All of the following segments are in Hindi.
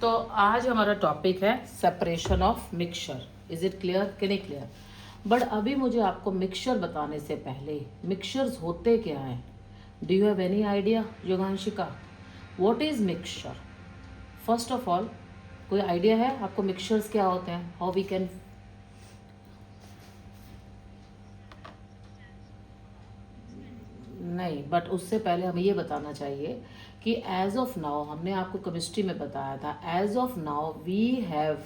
तो आज हमारा टॉपिक है separation of mixture. Is it clear कि नहीं क्लियर? बट अभी मुझे आपको मिक्सचर बताने से पहले मिक्सचर्स होते क्या हैं, do you have any idea Yoganshika? What is mixture? First of all कोई आइडिया है आपको मिक्सचर्स क्या होते हैं? How we can? नहीं, बट उससे पहले हमें ये बताना चाहिए कि एज ऑफ नाउ, हमने आपको केमिस्ट्री में बताया था, as of now we have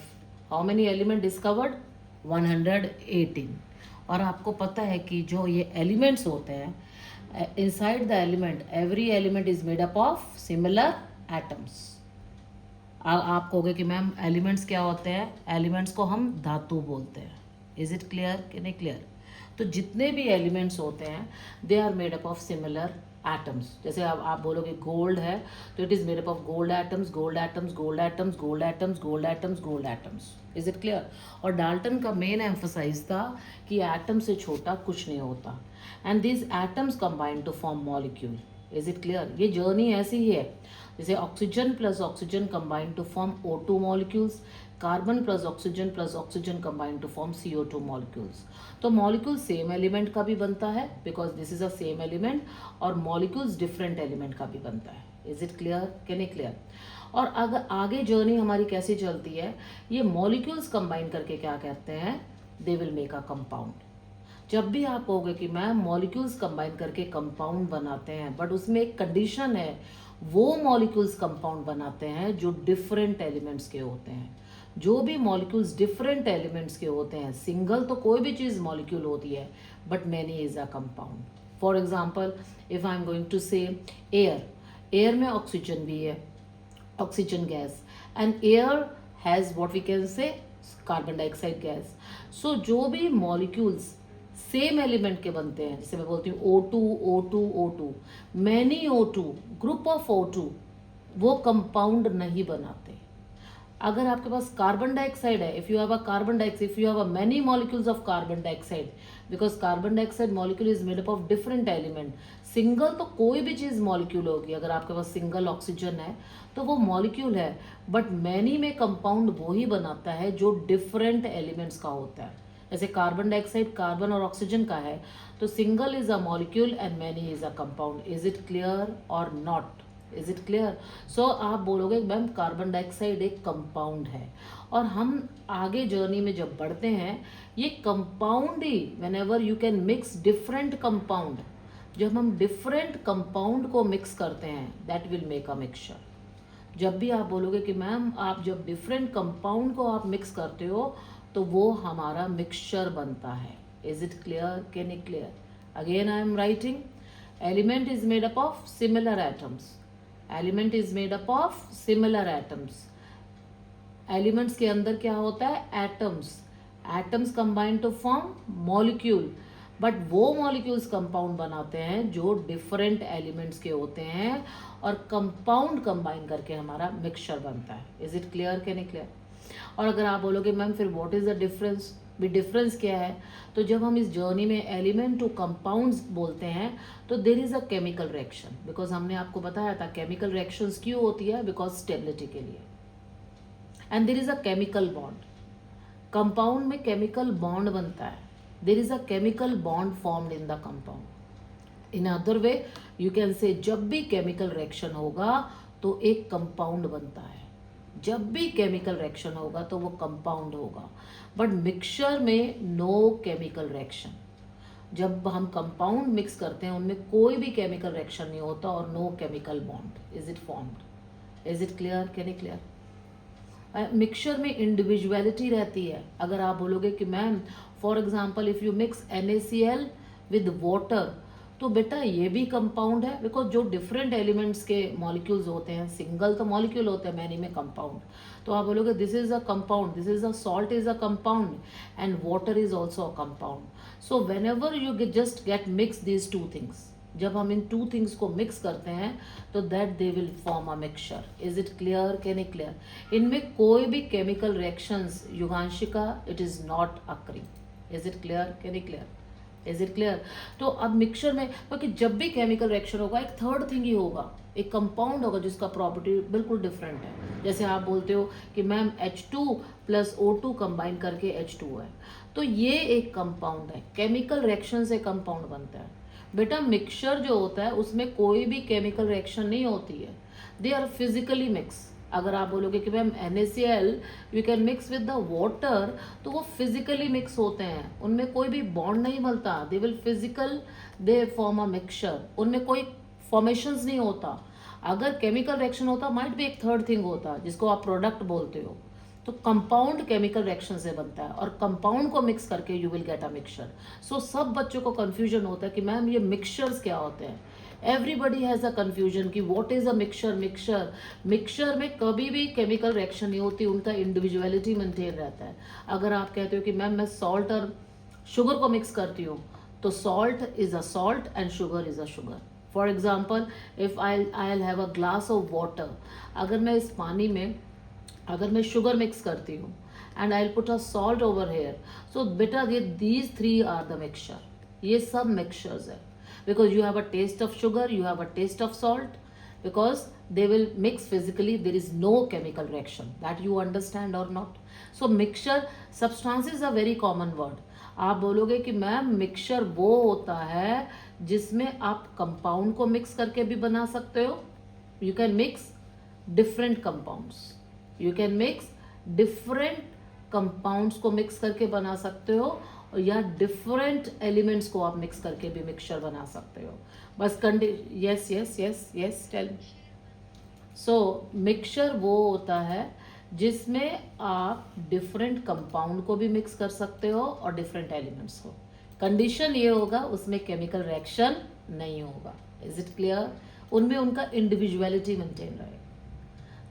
how many element discovered? 118। और आपको पता है कि जो ये एलिमेंट्स होते हैं, inside the element every element is made up of similar atoms. आप कहोगे कि मैम एलिमेंट्स क्या होते हैं? एलिमेंट्स को हम धातु बोलते हैं। इज इट क्लियर कि नहीं क्लियर? तो जितने भी एलिमेंट्स होते हैं they are made up of similar atoms. जैसे आप बोलोगे गोल्ड है तो it is made up of gold atoms, gold atoms, gold atoms, gold atoms, gold atoms, gold atoms. Is it clear? और डाल्टन का मेन एम्फोसाइज था कि एटम से छोटा कुछ नहीं होता, and these atoms combine to form molecule. Is it clear? ये जर्नी ऐसी ही है, जैसे oxygen plus oxygen combine to form O2 molecules, carbon plus oxygen combine to form CO2 molecules. तो मॉलिक्यूल सेम एलिमेंट का भी बनता है because this is a same element, और मॉलिक्यूल्स डिफरेंट एलिमेंट का भी बनता है। इज इट क्लियर कि नहीं क्लियर? और अगर आगे जर्नी हमारी कैसे चलती है, ये मॉलिक्यूल्स कंबाइन करके क्या कहते हैं? They will make a compound. जब भी आप कहोगे कि मैम मॉलिक्यूल्स कंबाइन करके कंपाउंड बनाते हैं, बट उसमें एक कंडीशन है, वो मॉलिक्यूल्स कंपाउंड बनाते हैं जो डिफरेंट एलिमेंट्स के होते हैं। जो भी मॉलिक्यूल्स डिफरेंट एलिमेंट्स के होते हैं, सिंगल तो कोई भी चीज़ मॉलिक्यूल होती है, but many is a compound. For example, if I am going to say air, air में ऑक्सीजन भी है, oxygen gas, and air has what we can say carbon dioxide gas. So जो भी मॉलिक्यूल्स सेम एलिमेंट के बनते हैं, जैसे मैं बोलती हूँ O2 O2 O2, many O2, group of O2, वो कंपाउंड नहीं बनाते। अगर आपके पास कार्बन डाइऑक्साइड है, if you have a carbon dioxide, if you have a many molecules of carbon dioxide, because carbon dioxide molecule is made up of different element. Single तो कोई भी चीज़ मॉलिक्यूल होगी, अगर आपके पास सिंगल ऑक्सीजन है तो वो मॉलिक्यूल है, बट मैनी में कंपाउंड वो ही बनाता है जो डिफरेंट एलिमेंट्स का होता है। जैसे कार्बन डाइऑक्साइड कार्बन और ऑक्सीजन का है, तो single is a molecule and many is a compound. Is it clear और not? Is it clear? So आप बोलोगे मैम कार्बन डाइऑक्साइड एक कंपाउंड है, और हम आगे जर्नी में जब बढ़ते हैं, ये compound he, when ever you can mix different compound, जब हम डिफरेंट कंपाउंड को मिक्स करते हैं, that will make a mixture. जब भी आप बोलोगे कि मैम आप जब डिफरेंट कंपाउंड को आप मिक्स करते हो तो वो हमारा मिक्सचर बनता है। इज इट क्लियर कि नहीं clear? Again I am writing, element is made up of similar atoms, element is made up of similar atoms. Elements के अंदर क्या होता है? Atoms, atoms combine to form molecule, but वो मॉलिक्यूल्स कंपाउंड बनाते हैं जो डिफरेंट एलिमेंट्स के होते हैं, और कंपाउंड कंबाइन करके हमारा मिक्सचर बनता है। इज इट क्लियर कि नहीं क्लियर? और अगर आप बोलोगे मैम फिर व्हाट इज द डिफरेंस, भी डिफरेंस क्या है, तो जब हम इस जर्नी में एलिमेंट टू कंपाउंड्स बोलते हैं तो देर is a chemical reaction, because हमने आपको बताया था केमिकल रिएक्शंस क्यों होती है, बिकॉज स्टेबिलिटी के लिए, and there is a chemical bond. Compound में केमिकल बॉन्ड बनता है, देर is a chemical bond formed in the compound. In other way you can say जब भी केमिकल रिएक्शन होगा तो एक कंपाउंड बनता है, जब भी केमिकल रिएक्शन होगा तो वो कंपाउंड होगा, बट मिक्सचर में नो केमिकल रिएक्शन। जब हम कंपाउंड मिक्स करते हैं उनमें कोई भी केमिकल रिएक्शन नहीं होता और no chemical bond is it formed. Is it clear कि नहीं क्लियर? मिक्सचर में इंडिविजुअलिटी रहती है। अगर आप बोलोगे कि ma'am for example if you mix NaCl with water, तो बेटा ये भी कंपाउंड है, बिकॉज जो डिफरेंट एलिमेंट्स के मॉलिक्यूल्स होते हैं, सिंगल तो मॉलिक्यूल होते हैं, मैनी में कंपाउंड, तो आप बोलोगे this is a compound, this is a salt is a compound and water is also a compound. So whenever you just get mix these two things, जब हम इन टू थिंग्स को मिक्स करते हैं तो that they will form a mixture. Is it clear कि नहीं क्लियर? इनमें कोई भी chemical reactions Yuganshika it is not occurring. Is it clear कि नहीं क्लियर? Is it clear? तो अब मिक्सचर में, क्योंकि जब भी केमिकल रिएक्शन होगा एक थर्ड थिंग ही होगा, एक कंपाउंड होगा जिसका प्रॉपर्टी बिल्कुल डिफरेंट है। जैसे आप बोलते हो कि ma'am H2 plus O2 combine करके H2 है, तो ये एक कंपाउंड है, केमिकल रिएक्शन से कंपाउंड बनता है। बेटा मिक्सचर जो होता है उसमें कोई भी केमिकल रिएक्शन नहीं होती है, दे आर फिजिकली मिक्स। अगर आप बोलोगे कि ma'am NaCl you can mix with the water, तो वो फिजिकली मिक्स होते हैं, उनमें कोई भी बॉन्ड नहीं बनता, they will physical, they form a mixture, उनमें कोई फॉर्मेशंस नहीं होता। अगर केमिकल रिएक्शन होता माइट भी एक थर्ड थिंग होता जिसको आप प्रोडक्ट बोलते हो। तो कंपाउंड केमिकल रिएक्शन से बनता है और कंपाउंड को मिक्स करके you will get a mixture. So सब बच्चों को कंफ्यूजन होता है कि मैम ये मिक्सचर्स क्या होते हैं। एवरीबडी हैज़ अ कन्फ्यूजन कि what is a mixture. Mixture में कभी भी केमिकल रिएक्शन नहीं होती, उनका इंडिविजुअलिटी मेंटेन रहता है। अगर आप कहते हो कि मैम मैं सॉल्ट और शुगर को मिक्स करती हूँ, तो salt is a salt and sugar is a sugar. For example if I have a glass of water, अगर मैं इस पानी में अगर मैं शुगर मिक्स करती हूँ and I put a salt over here, so बेटा ये these three are the mixture, ये सब मिक्सचर्स है। Because you have a taste of sugar, you have a taste of salt, because they will mix physically, there is no chemical reaction, that you understand or not? So mixture, substance is a very common word. आप बोलोगे कि मैम मिक्सचर वो होता है जिसमें आप कंपाउंड को मिक्स करके भी बना सकते हो, you can mix different compounds, you can mix different compounds को मिक्स करके बना सकते हो, या डिफरेंट एलिमेंट्स को आप मिक्स करके भी मिक्सचर बना सकते हो। बस yes yes yes yes tell me. So mixture वो होता है जिसमें आप डिफरेंट कंपाउंड को भी मिक्स कर सकते हो और डिफरेंट एलिमेंट्स को। कंडीशन ये होगा उसमें केमिकल रिएक्शन नहीं होगा। Is it clear? उनमें उनका इंडिविजुअलिटी मेंटेन रहेगा।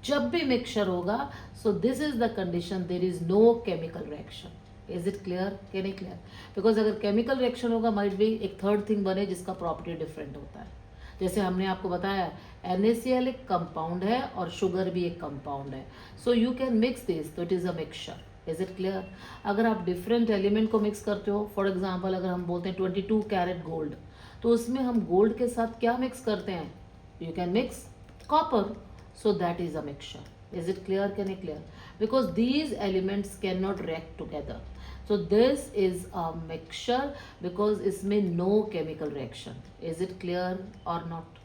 जब भी मिक्सचर होगा, so this is the condition, there is no chemical reaction. Is it clear कि नहीं क्लियर? बिकॉज अगर केमिकल रिएक्शन होगा माइट भी एक थर्ड थिंग बने जिसका प्रॉपर्टी डिफरेंट होता है। जैसे हमने आपको बताया NaCl एक कंपाउंड है और शुगर भी एक कंपाउंड है, so you can mix this, तो it is a mixture. Is it clear? अगर आप डिफरेंट एलिमेंट को मिक्स करते हो, फॉर एग्जाम्पल अगर हम बोलते हैं 22 कैरेट गोल्ड, तो उसमें हम गोल्ड के साथ क्या मिक्स करते हैं? You can mix copper, so that is a mixture. Is it clear? Can I clear? Because these elements cannot react together, so this is a mixture because इसमें no chemical reaction. Is it clear or not?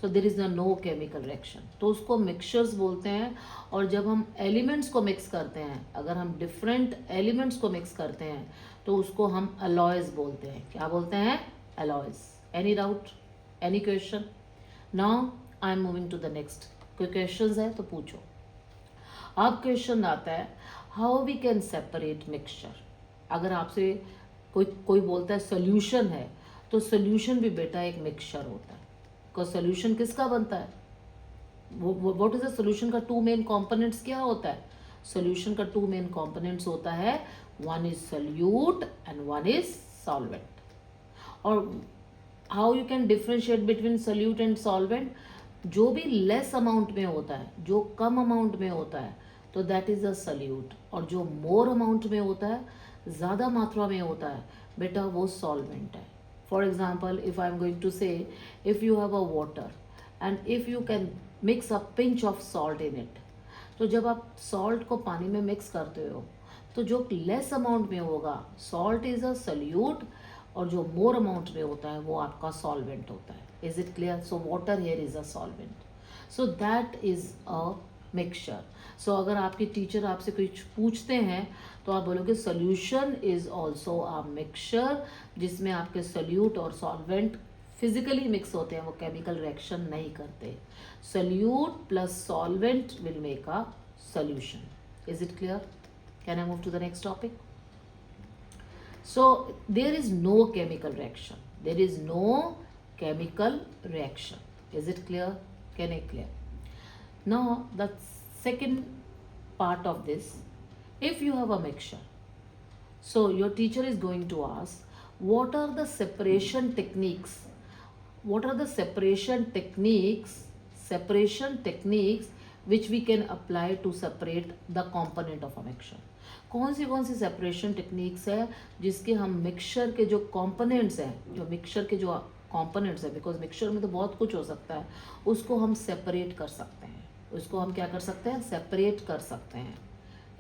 So there is no chemical reaction, तो उसको mixtures बोलते हैं। और जब हम elements को mix करते हैं, अगर हम different elements को mix करते हैं, तो उसको हम alloys बोलते हैं। क्या बोलते हैं? alloys. Any doubt? Any question? Now I am moving to the next. कोई क्वेश्चंस है तो पूछो। अब क्वेश्चन आता है how we can separate mixture. अगर आपसे कोई बोलता है सोल्यूशन है, तो सोल्यूशन भी बेटा एक मिक्सचर होता है। बिकॉज सोल्यूशन किसका बनता है? व्हाट इज द सोल्यूशन का टू मेन कंपोनेंट्स क्या होता है? सोल्यूशन का टू मेन कंपोनेंट्स होता है, one is solute and one is solvent. और how you can differentiate between solute and solvent? जो भी लेस अमाउंट में होता है, जो कम अमाउंट में होता है, तो दैट इज अ सल्यूट, और जो मोर अमाउंट में होता है, ज़्यादा मात्रा में होता है, बेटा वो सॉल्वेंट है। For example if I am going to say, if you have a water and if you can mix a pinch of salt in it, तो जब आप सॉल्ट को पानी में मिक्स करते हो, तो जो लेस अमाउंट में होगा सॉल्ट इज अ सल्यूट, और जो मोर अमाउंट में होता है वो आपका सॉल्वेंट होता है। Is it clear? So water here is a solvent, so that is a mixture. So अगर आपके टीचर आपसे कुछ पूछते हैं, तो आप बोलोगे solution is also a mixture, जिसमें आपके सोल्यूट और सॉल्वेंट फिजिकली मिक्स होते हैं, वो केमिकल रिएक्शन नहीं करते। Solute plus solvent will make a solution. Is it clear? Can I move to the next topic? So there is no chemical reaction. There is no chemical reaction. Is it clear? Can I clear? Now the second part of this, if you have a mixture, so your teacher is going to ask, what are the separation techniques? What are the separation techniques which we can apply to separate the component of a mixture. कौन सी सेपरेशन टेक्निक्स है जिसके हम मिक्सचर के जो कॉम्पोनेंट्स हैं, जो मिक्सचर के जो कॉम्पोनेंट्स है, बिकॉज मिक्सचर में तो बहुत कुछ हो सकता है, उसको हम सेपरेट कर सकते हैं, उसको हम क्या कर सकते हैं, सेपरेट कर सकते हैं।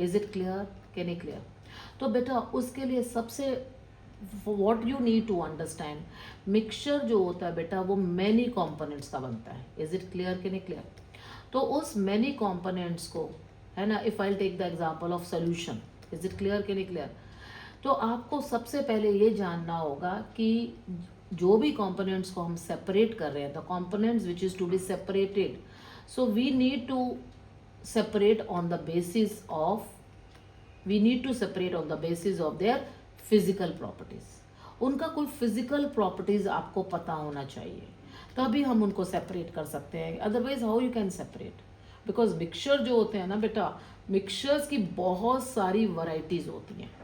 Is it clear, can it clear? तो बेटा उसके लिए सबसे what you need to understand, mixture जो होता है बेटा वो मैनी कॉम्पोनेंट्स का बनता है। Is it clear, can it clear? तो उस मैनी कॉम्पोनेंट्स को, है ना, if I take the example of solution, is it clear, can it clear? तो आपको सबसे पहले ये जानना होगा कि जो भी कंपोनेंट्स को हम सेपरेट कर रहे हैं, the components which is to be separated, so we need to separate on the basis of, we need to separate on the basis of their physical properties. उनका कोई फिजिकल प्रॉपर्टीज आपको पता होना चाहिए, तभी हम उनको सेपरेट कर सकते हैं। Otherwise how you can separate? Because mixture जो होते हैं ना बेटा, मिक्सचर्स की बहुत सारी वैरायटीज होती हैं।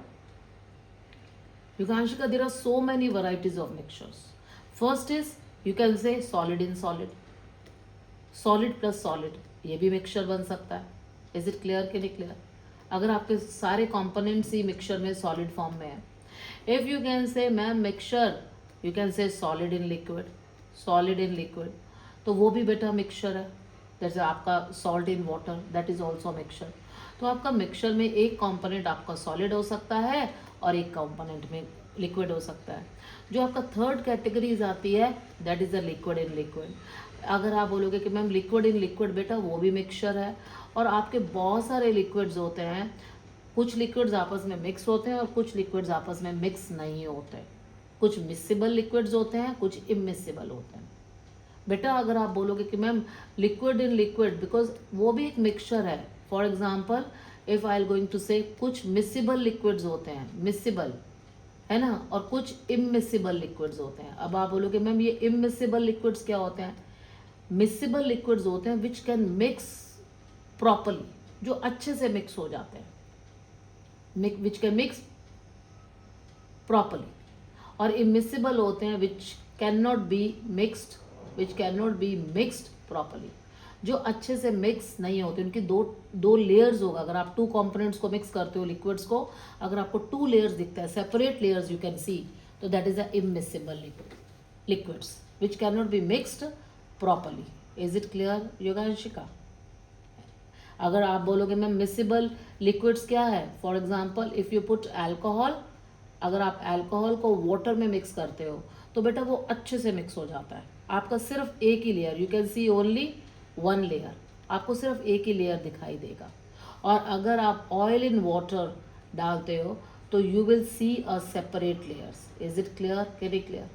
Yuganshika, there are so many varieties of mixtures. First is, you can say solid in solid, solid plus solid, ये भी मिक्सचर बन सकता है। Is it clear, can it clear? अगर आपके सारे कंपोनेंट्स ही मिक्सचर में सॉलिड फॉर्म में है, if you can say ma'am mixture, you can say solid in liquid, solid in liquid, तो वो भी बेटा मिक्सचर है। जैसे आपका salt in water, that is also mixture. तो आपका मिक्सचर में एक कंपोनेंट आपका सॉलिड हो सकता है और एक कंपोनेंट में लिक्विड हो सकता है। जो आपका थर्ड कैटेगरीज आती है, that is a liquid in liquid. अगर आप बोलोगे कि मैम लिक्विड इन लिक्विड, बेटा वो भी मिक्सचर है। और आपके बहुत सारे लिक्विड्स होते हैं, कुछ लिक्विड्स आपस में मिक्स होते हैं और कुछ लिक्विड्स आपस में मिक्स नहीं होते। कुछ मिक्सिबल लिक्विड्स होते हैं, कुछ इमिसिबल होते हैं। बेटा अगर आप बोलोगे कि ma'am liquid in liquid, because वो भी एक मिक्सचर है। For example, if I'll going to say कुछ मिसिबल लिक्विड्स होते हैं, मिसिबल है ना, और कुछ इमिसिबल लिक्विड्स होते हैं। अब आप बोलोगे मैम ये इमिसिबल लिक्विड्स क्या होते हैं? मिसिबल लिक्विड्स होते हैं विच कैन मिक्स प्रॉपरली, जो अच्छे से मिक्स हो जाते हैं, विच कैन मिक्स प्रॉपरली। और इमिसिबल होते हैं विच can not be mixed, which can not be mixed properly, जो अच्छे से मिक्स नहीं होते। उनकी दो लेयर्स होगा। अगर आप टू कंपोनेंट्स को मिक्स करते हो, लिक्विड्स को, अगर आपको टू लेयर्स दिखता है, separate layers you can see, तो that is a immiscible liquids which can not be mixed properly. Is it clear Yoganshika? अगर आप बोलोगे मैम मिसिबल लिक्विड्स क्या है, for example if you put alcohol, अगर आप एल्कोहल को वाटर में मिक्स करते हो तो बेटा वो अच्छे से मिक्स हो जाता है। आपका सिर्फ एक ही layer, you can see only one layer, आपको सिर्फ एक ही लेयर दिखाई देगा। और अगर आप ऑयल इन वाटर डालते हो तो you will see a separate layers. Is it clear, can it clear?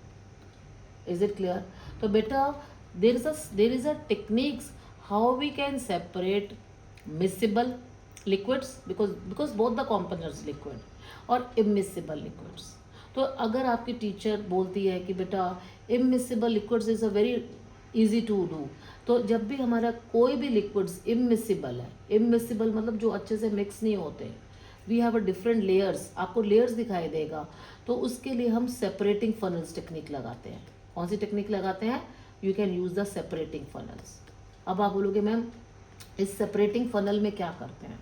Is it clear? तो बेटा there is a techniques how we can separate miscible liquids, because both the components liquid, और इमिसिबल लिक्विड्स। तो अगर आपकी टीचर बोलती है कि बेटा immiscible liquids is a very easy to do, तो जब भी हमारा कोई भी लिक्विड्स इमिसिबल है, इमिसिबल मतलब जो अच्छे से मिक्स नहीं होते, we have a different layers, आपको लेयर्स दिखाई देगा, तो उसके लिए हम सेपरेटिंग फनल्स टेक्निक लगाते हैं। कौन सी टेक्निक लगाते हैं? You can use the separating funnels. अब आप बोलोगे मैम इस सेपरेटिंग फनल में क्या करते हैं?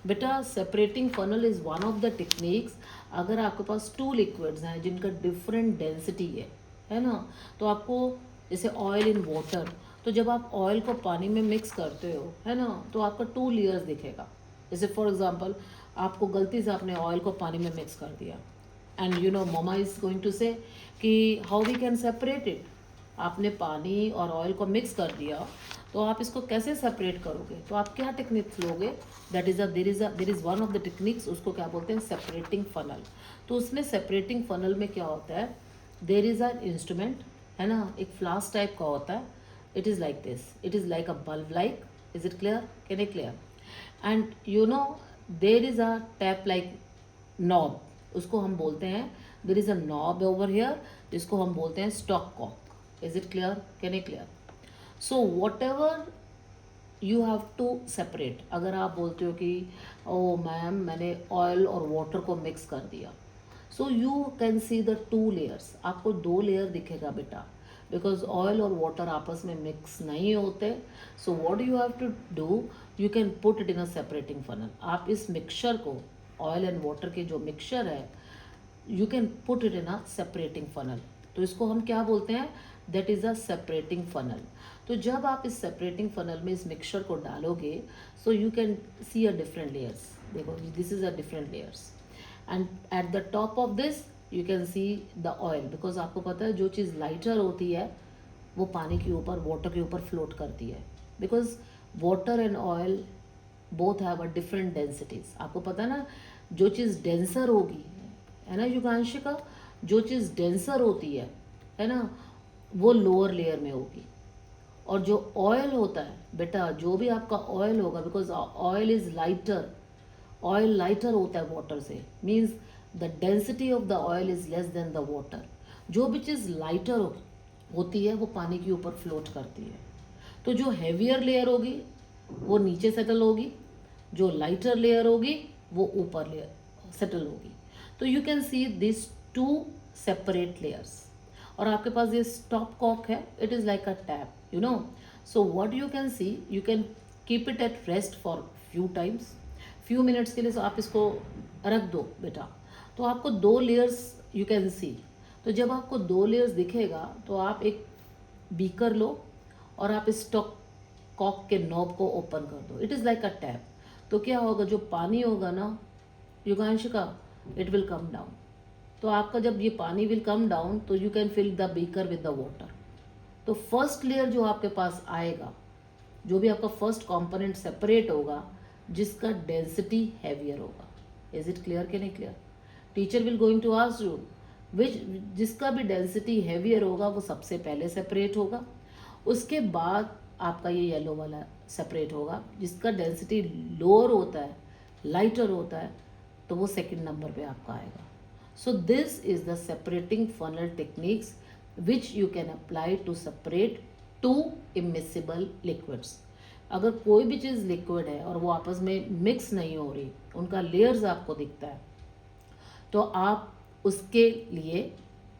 बेटा separating funnel is one of the techniques. अगर आपके पास टू लिक्विड्स हैं जिनका डिफरेंट डेंसिटी है ना, तो आपको जैसे ऑयल इन वाटर, तो जब आप ऑयल को पानी में मिक्स करते हो, है ना, तो आपका टू लेयर्स दिखेगा। जैसे फॉर एग्जांपल आपको गलती से आपने ऑयल को पानी में मिक्स कर दिया, and you know mama is going to say कि how we can separate it. आपने पानी और ऑयल को मिक्स कर दिया, तो आप इसको कैसे सेपरेट करोगे? तो आप क्या टेक्निक लोगे? That is there is one of the techniques, उसको क्या बोलते हैं? Separating funnel. तो उसमें सेपरेटिंग फनल में क्या होता है? देर इज़ अ इंस्ट्रूमेंट, है ना, एक फ्लास्क टाइप का होता है। It is like this, it is like a bulb like. Is it clear, can it clear? And you know there is a tap like knob, उसको हम बोलते हैं, there is a knob over here, जिसको हम बोलते हैं stopcock. Is it clear, can it clear? So what ever you have to separate, अगर आप बोलते हो कि ओ मैम मैंने ऑयल और वाटर को मिक्स कर दिया, सो you can see the two layers, आपको दो लेयर दिखेगा बेटा। बिकॉज ऑयल और वाटर आपस में मिक्स नहीं होते. So what you have to do, you can put it in a separating funnel. आप इस मिक्सचर को, ऑयल एंड वाटर के जो मिक्सचर है, you can put it in a separating funnel. तो इसको हम क्या बोलते हैं, that is a separating funnel. तो जब आप इस सेपरेटिंग फनल में इस मिक्सचर को डालोगे, so you can see a different layers. देखो this is a different layers, and at the top of this you can see the oil. Because आपको पता है जो चीज़ लाइटर होती है वो पानी के ऊपर, वाटर के ऊपर फ्लोट करती है. Because water and oil both have a different densities. आपको पता है ना, जो चीज़ डेंसर होगी, है ना युगांशिका, जो चीज़ डेंसर होती है ना, वो लोअर लेयर में होगी. और जो ऑयल होता है बेटा, जो भी आपका ऑयल होगा, because oil is lighter, oil lighter होता है वाटर से, means the density of the oil is less than the water. जो भी चीज़ लाइटर होती है वो पानी के ऊपर फ्लोट करती है. तो जो हैवियर लेयर होगी वो नीचे सेटल होगी, जो लाइटर लेयर होगी वो ऊपर लेयर सेटल होगी. तो you can see this two separate layers. और आपके पास ये स्टॉप कॉक है, it is like a tap, you know. So what you can see, you can keep it at rest for few times, few minutes के लिए. आप इसको रख दो बेटा, तो आपको दो लेयर्स यू कैन सी. तो जब आपको दो लेयर्स दिखेगा तो आप एक बीकर लो और आप इस स्टॉप कॉक के नॉब को ओपन कर दो. It is like a tap. तो क्या होगा, जो पानी होगा ना Yuganshika, it will come down. तो आपका जब ये पानी विल कम डाउन, तो you can fill the beaker with the water. तो फर्स्ट लेयर जो आपके पास आएगा, जो भी आपका फर्स्ट कंपोनेंट सेपरेट होगा, जिसका डेंसिटी हैवियर होगा. इज इट क्लियर कि नहीं clear? Teacher will going to ask you which, जिसका भी डेंसिटी हैवियर होगा वो सबसे पहले सेपरेट होगा. उसके बाद आपका ये येलो वाला सेपरेट होगा. जिसका डेंसिटी लोअर होता है, लाइटर होता है, तो वो सेकंड नंबर पे आपका आएगा. So this is the separating funnel techniques which you can apply to separate two immiscible liquids. अगर कोई भी चीज़ लिक्विड है और वो आपस में मिक्स नहीं हो रही, उनका लेयर्स आपको दिखता है, तो आप उसके लिए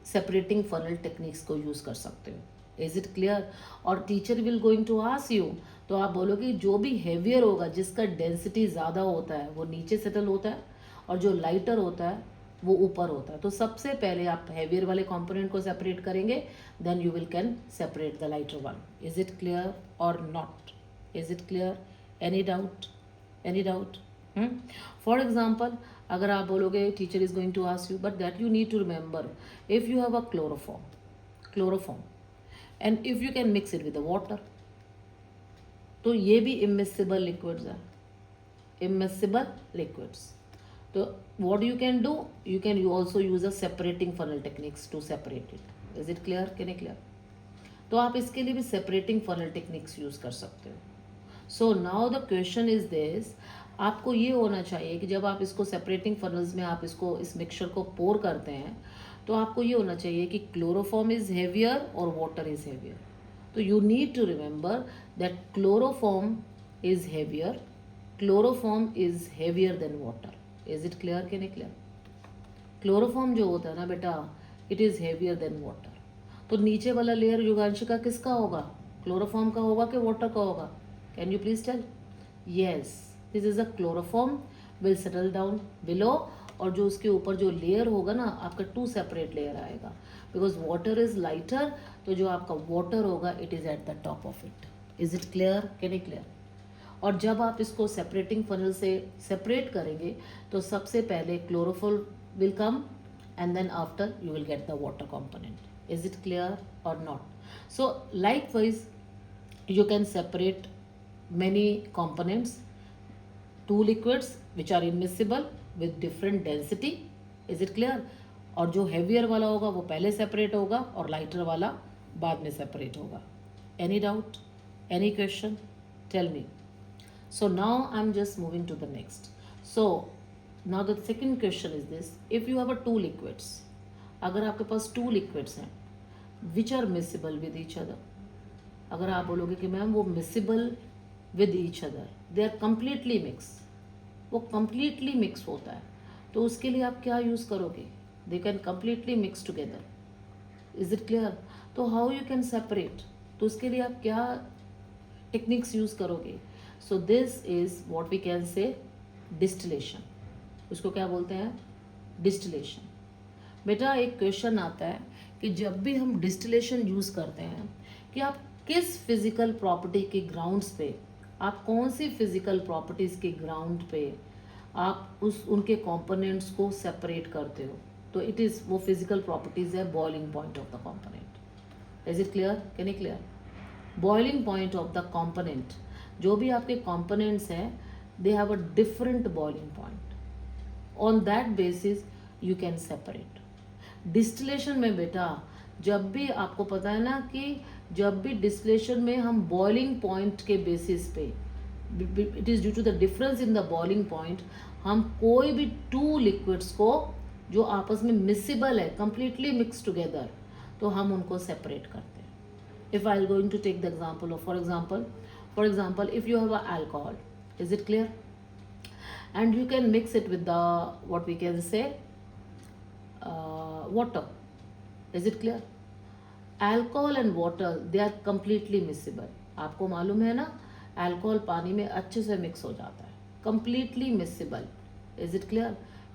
सेपरेटिंग फनल टेक्निक्स को यूज़ कर सकते हो. Is it clear? और teacher will going to ask you, तो आप बोलोगे जो भी हैवियर होगा, जिसका डेंसिटी ज़्यादा होता है, वो नीचे सेटल होता है, और जो लाइटर होता है वो ऊपर होता है. तो सबसे पहले आप हैवियर वाले कंपोनेंट को सेपरेट करेंगे, then you will can separate the lighter one. Is it clear और not? Is it clear? Any doubt? Any doubt? For example, अगर आप बोलोगे teacher is going to ask you, but that you need to remember, if you have a chloroform and if you can mix it with the water, तो ये भी इमिसिबल लिक्विड्स है, इमिसिबल लिक्विड्स. तो what you can do, you also use a separating funnel techniques to separate it. Is it clear? Can I clear? तो आप इसके लिए भी separating funnel techniques यूज़ कर सकते हो. So now the question is this, आपको ये होना चाहिए कि जब आप इसको separating funnels में आप इसको, इस मिक्सचर को पोर करते हैं, तो आपको ये होना चाहिए कि क्लोरोफॉर्म इज़ हेवियर और वाटर इज़ हेवियर. तो you need to remember that chloroform is heavier, chloroform is heavier than water. Is it clear कि नहीं क्लियर? क्लोरोफॉर्म जो होता है ना बेटा, it is heavier than water. तो नीचे वाला लेयर युगांशिका किसका होगा, क्लोरोफॉर्म का होगा कि वाटर का होगा? Can you please tell? Yes, this is a chloroform will settle down below, और जो उसके ऊपर जो लेयर होगा ना आपका, टू सेपरेट लेयर आएगा. बिकॉज वाटर इज लाइटर, तो जो आपका वाटर होगा it is at the top of it. Is it clear कि नहीं क्लियर? और जब आप इसको सेपरेटिंग फनल से सेपरेट करेंगे, तो सबसे पहले chloroform will come and then after you will get the water component. Is it clear और not? So likewise you can separate many components, two liquids which are immiscible with different density. is it clear? और जो heavier वाला होगा वो पहले separate होगा और lighter वाला बाद में separate होगा. any doubt? any question? tell me. So now I'm just moving to the next. So now the second question is this, if you have a two liquids, अगर आपके पास two liquids हैं which are miscible with each other, अगर आप बोलोगे कि मैम वो miscible with each other, they are completely mix, वो कम्प्लीटली मिक्स होता है, तो उसके लिए आप क्या यूज़ करोगे? They can completely mix together. Is it clear? तो हाउ यू कैन सेपरेट, तो उसके लिए आप क्या टेक्निक्स यूज करोगे? So this is what we can say distillation. उसको क्या बोलते हैं? डिस्टिलेशन। बेटा एक क्वेश्चन आता है कि जब भी हम डिस्टिलेशन यूज करते हैं कि आप किस फिजिकल प्रॉपर्टी के ग्राउंड्स पे, आप कौन सी फिजिकल प्रॉपर्टीज के ग्राउंड पे आप उनके कंपोनेंट्स को सेपरेट करते हो? तो इट इज वो फिजिकल प्रॉपर्टीज है boiling point of the component. Is it clear? Can you clear? Boiling point of the component, जो भी आपके कंपोनेंट्स हैं they have a different boiling point, on that basis you can separate. Distillation में बेटा जब भी आपको पता है ना कि जब भी डिस्टिलेशन में हम बॉइलिंग पॉइंट के बेसिस पे, it is due to the difference in the boiling point, हम कोई भी टू लिक्विड्स को जो आपस में मिक्सिबल है, कंप्लीटली मिक्स टुगेदर, तो हम उनको सेपरेट करते हैं। If I am going to take the example of for example if you have a alcohol, is it clear, and you can mix it with the what we can say water, is it clear? Alcohol and water they are completely miscible। आपको मालूम है ना अल्कोहल पानी में अच्छे से मिक्स हो जाता है, completely miscible, is it clear,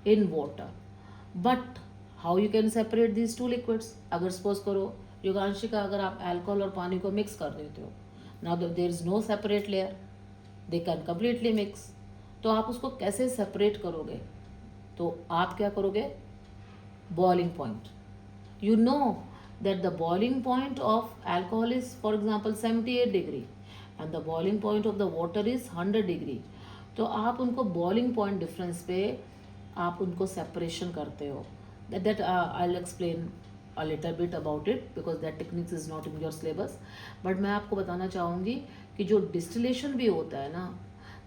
in water। but how you can separate these two liquids? अगर सपोज करो योगांशिका, अगर आप अल्कोहल और पानी को मिक्स कर देते हो, now there is no separate layer, they can completely mix, तो आप उसको कैसे सेपरेट करोगे? तो आप क्या करोगे? Boiling point, you know that the boiling point of alcohol is for example 78 degree and the boiling point of the water is 100 degree, तो आप उनको बॉइलिंग पॉइंट डिफरेंस पे आप उनको सेपरेशन करते हो। that I'll explain a little bit about it because that techniques is not in your syllabus, but मैं आपको बताना चाहूँगी कि जो distillation भी होता है ना,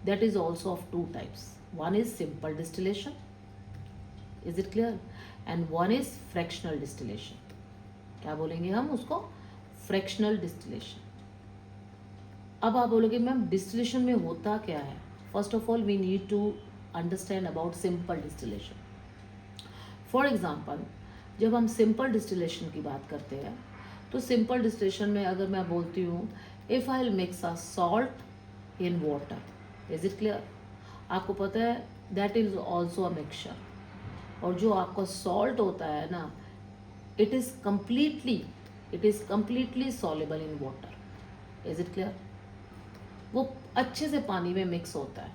that is also of two types, one is simple distillation, is it clear, and one is fractional distillation। क्या बोलेंगे हम उसको? fractional distillation। अब आप बोलोगे मैम डिस्टिलेशन में होता क्या है? First of all we need to understand about simple distillation. For example जब हम सिंपल डिस्टिलेशन की बात करते हैं तो सिंपल डिस्टिलेशन में अगर मैं बोलती हूँ if I will mix a salt in water, is it clear? आपको पता है that is also a mixture, और जो आपका सॉल्ट होता है ना it is completely soluble in water, is it clear? वो अच्छे से पानी में मिक्स होता है।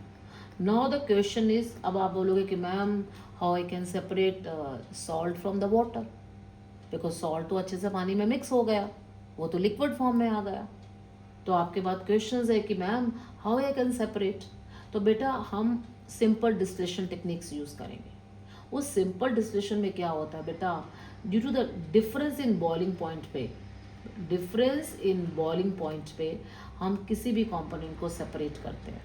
नाउ द क्वेश्चन इज, अब आप बोलोगे कि ma'am how I can separate salt from the water, because salt तो अच्छे से पानी में मिक्स हो गया, वो तो लिक्विड फॉर्म में आ गया। तो आपके बाद क्वेश्चन है कि ma'am how I can separate, तो बेटा हम सिंपल डिस्टिलेशन टेक्निक्स यूज़ करेंगे। उस सिंपल डिस्टिलेशन में क्या होता है बेटा, due to the difference in boiling point पे हम किसी भी कंपोनेंट को सेपरेट करते हैं।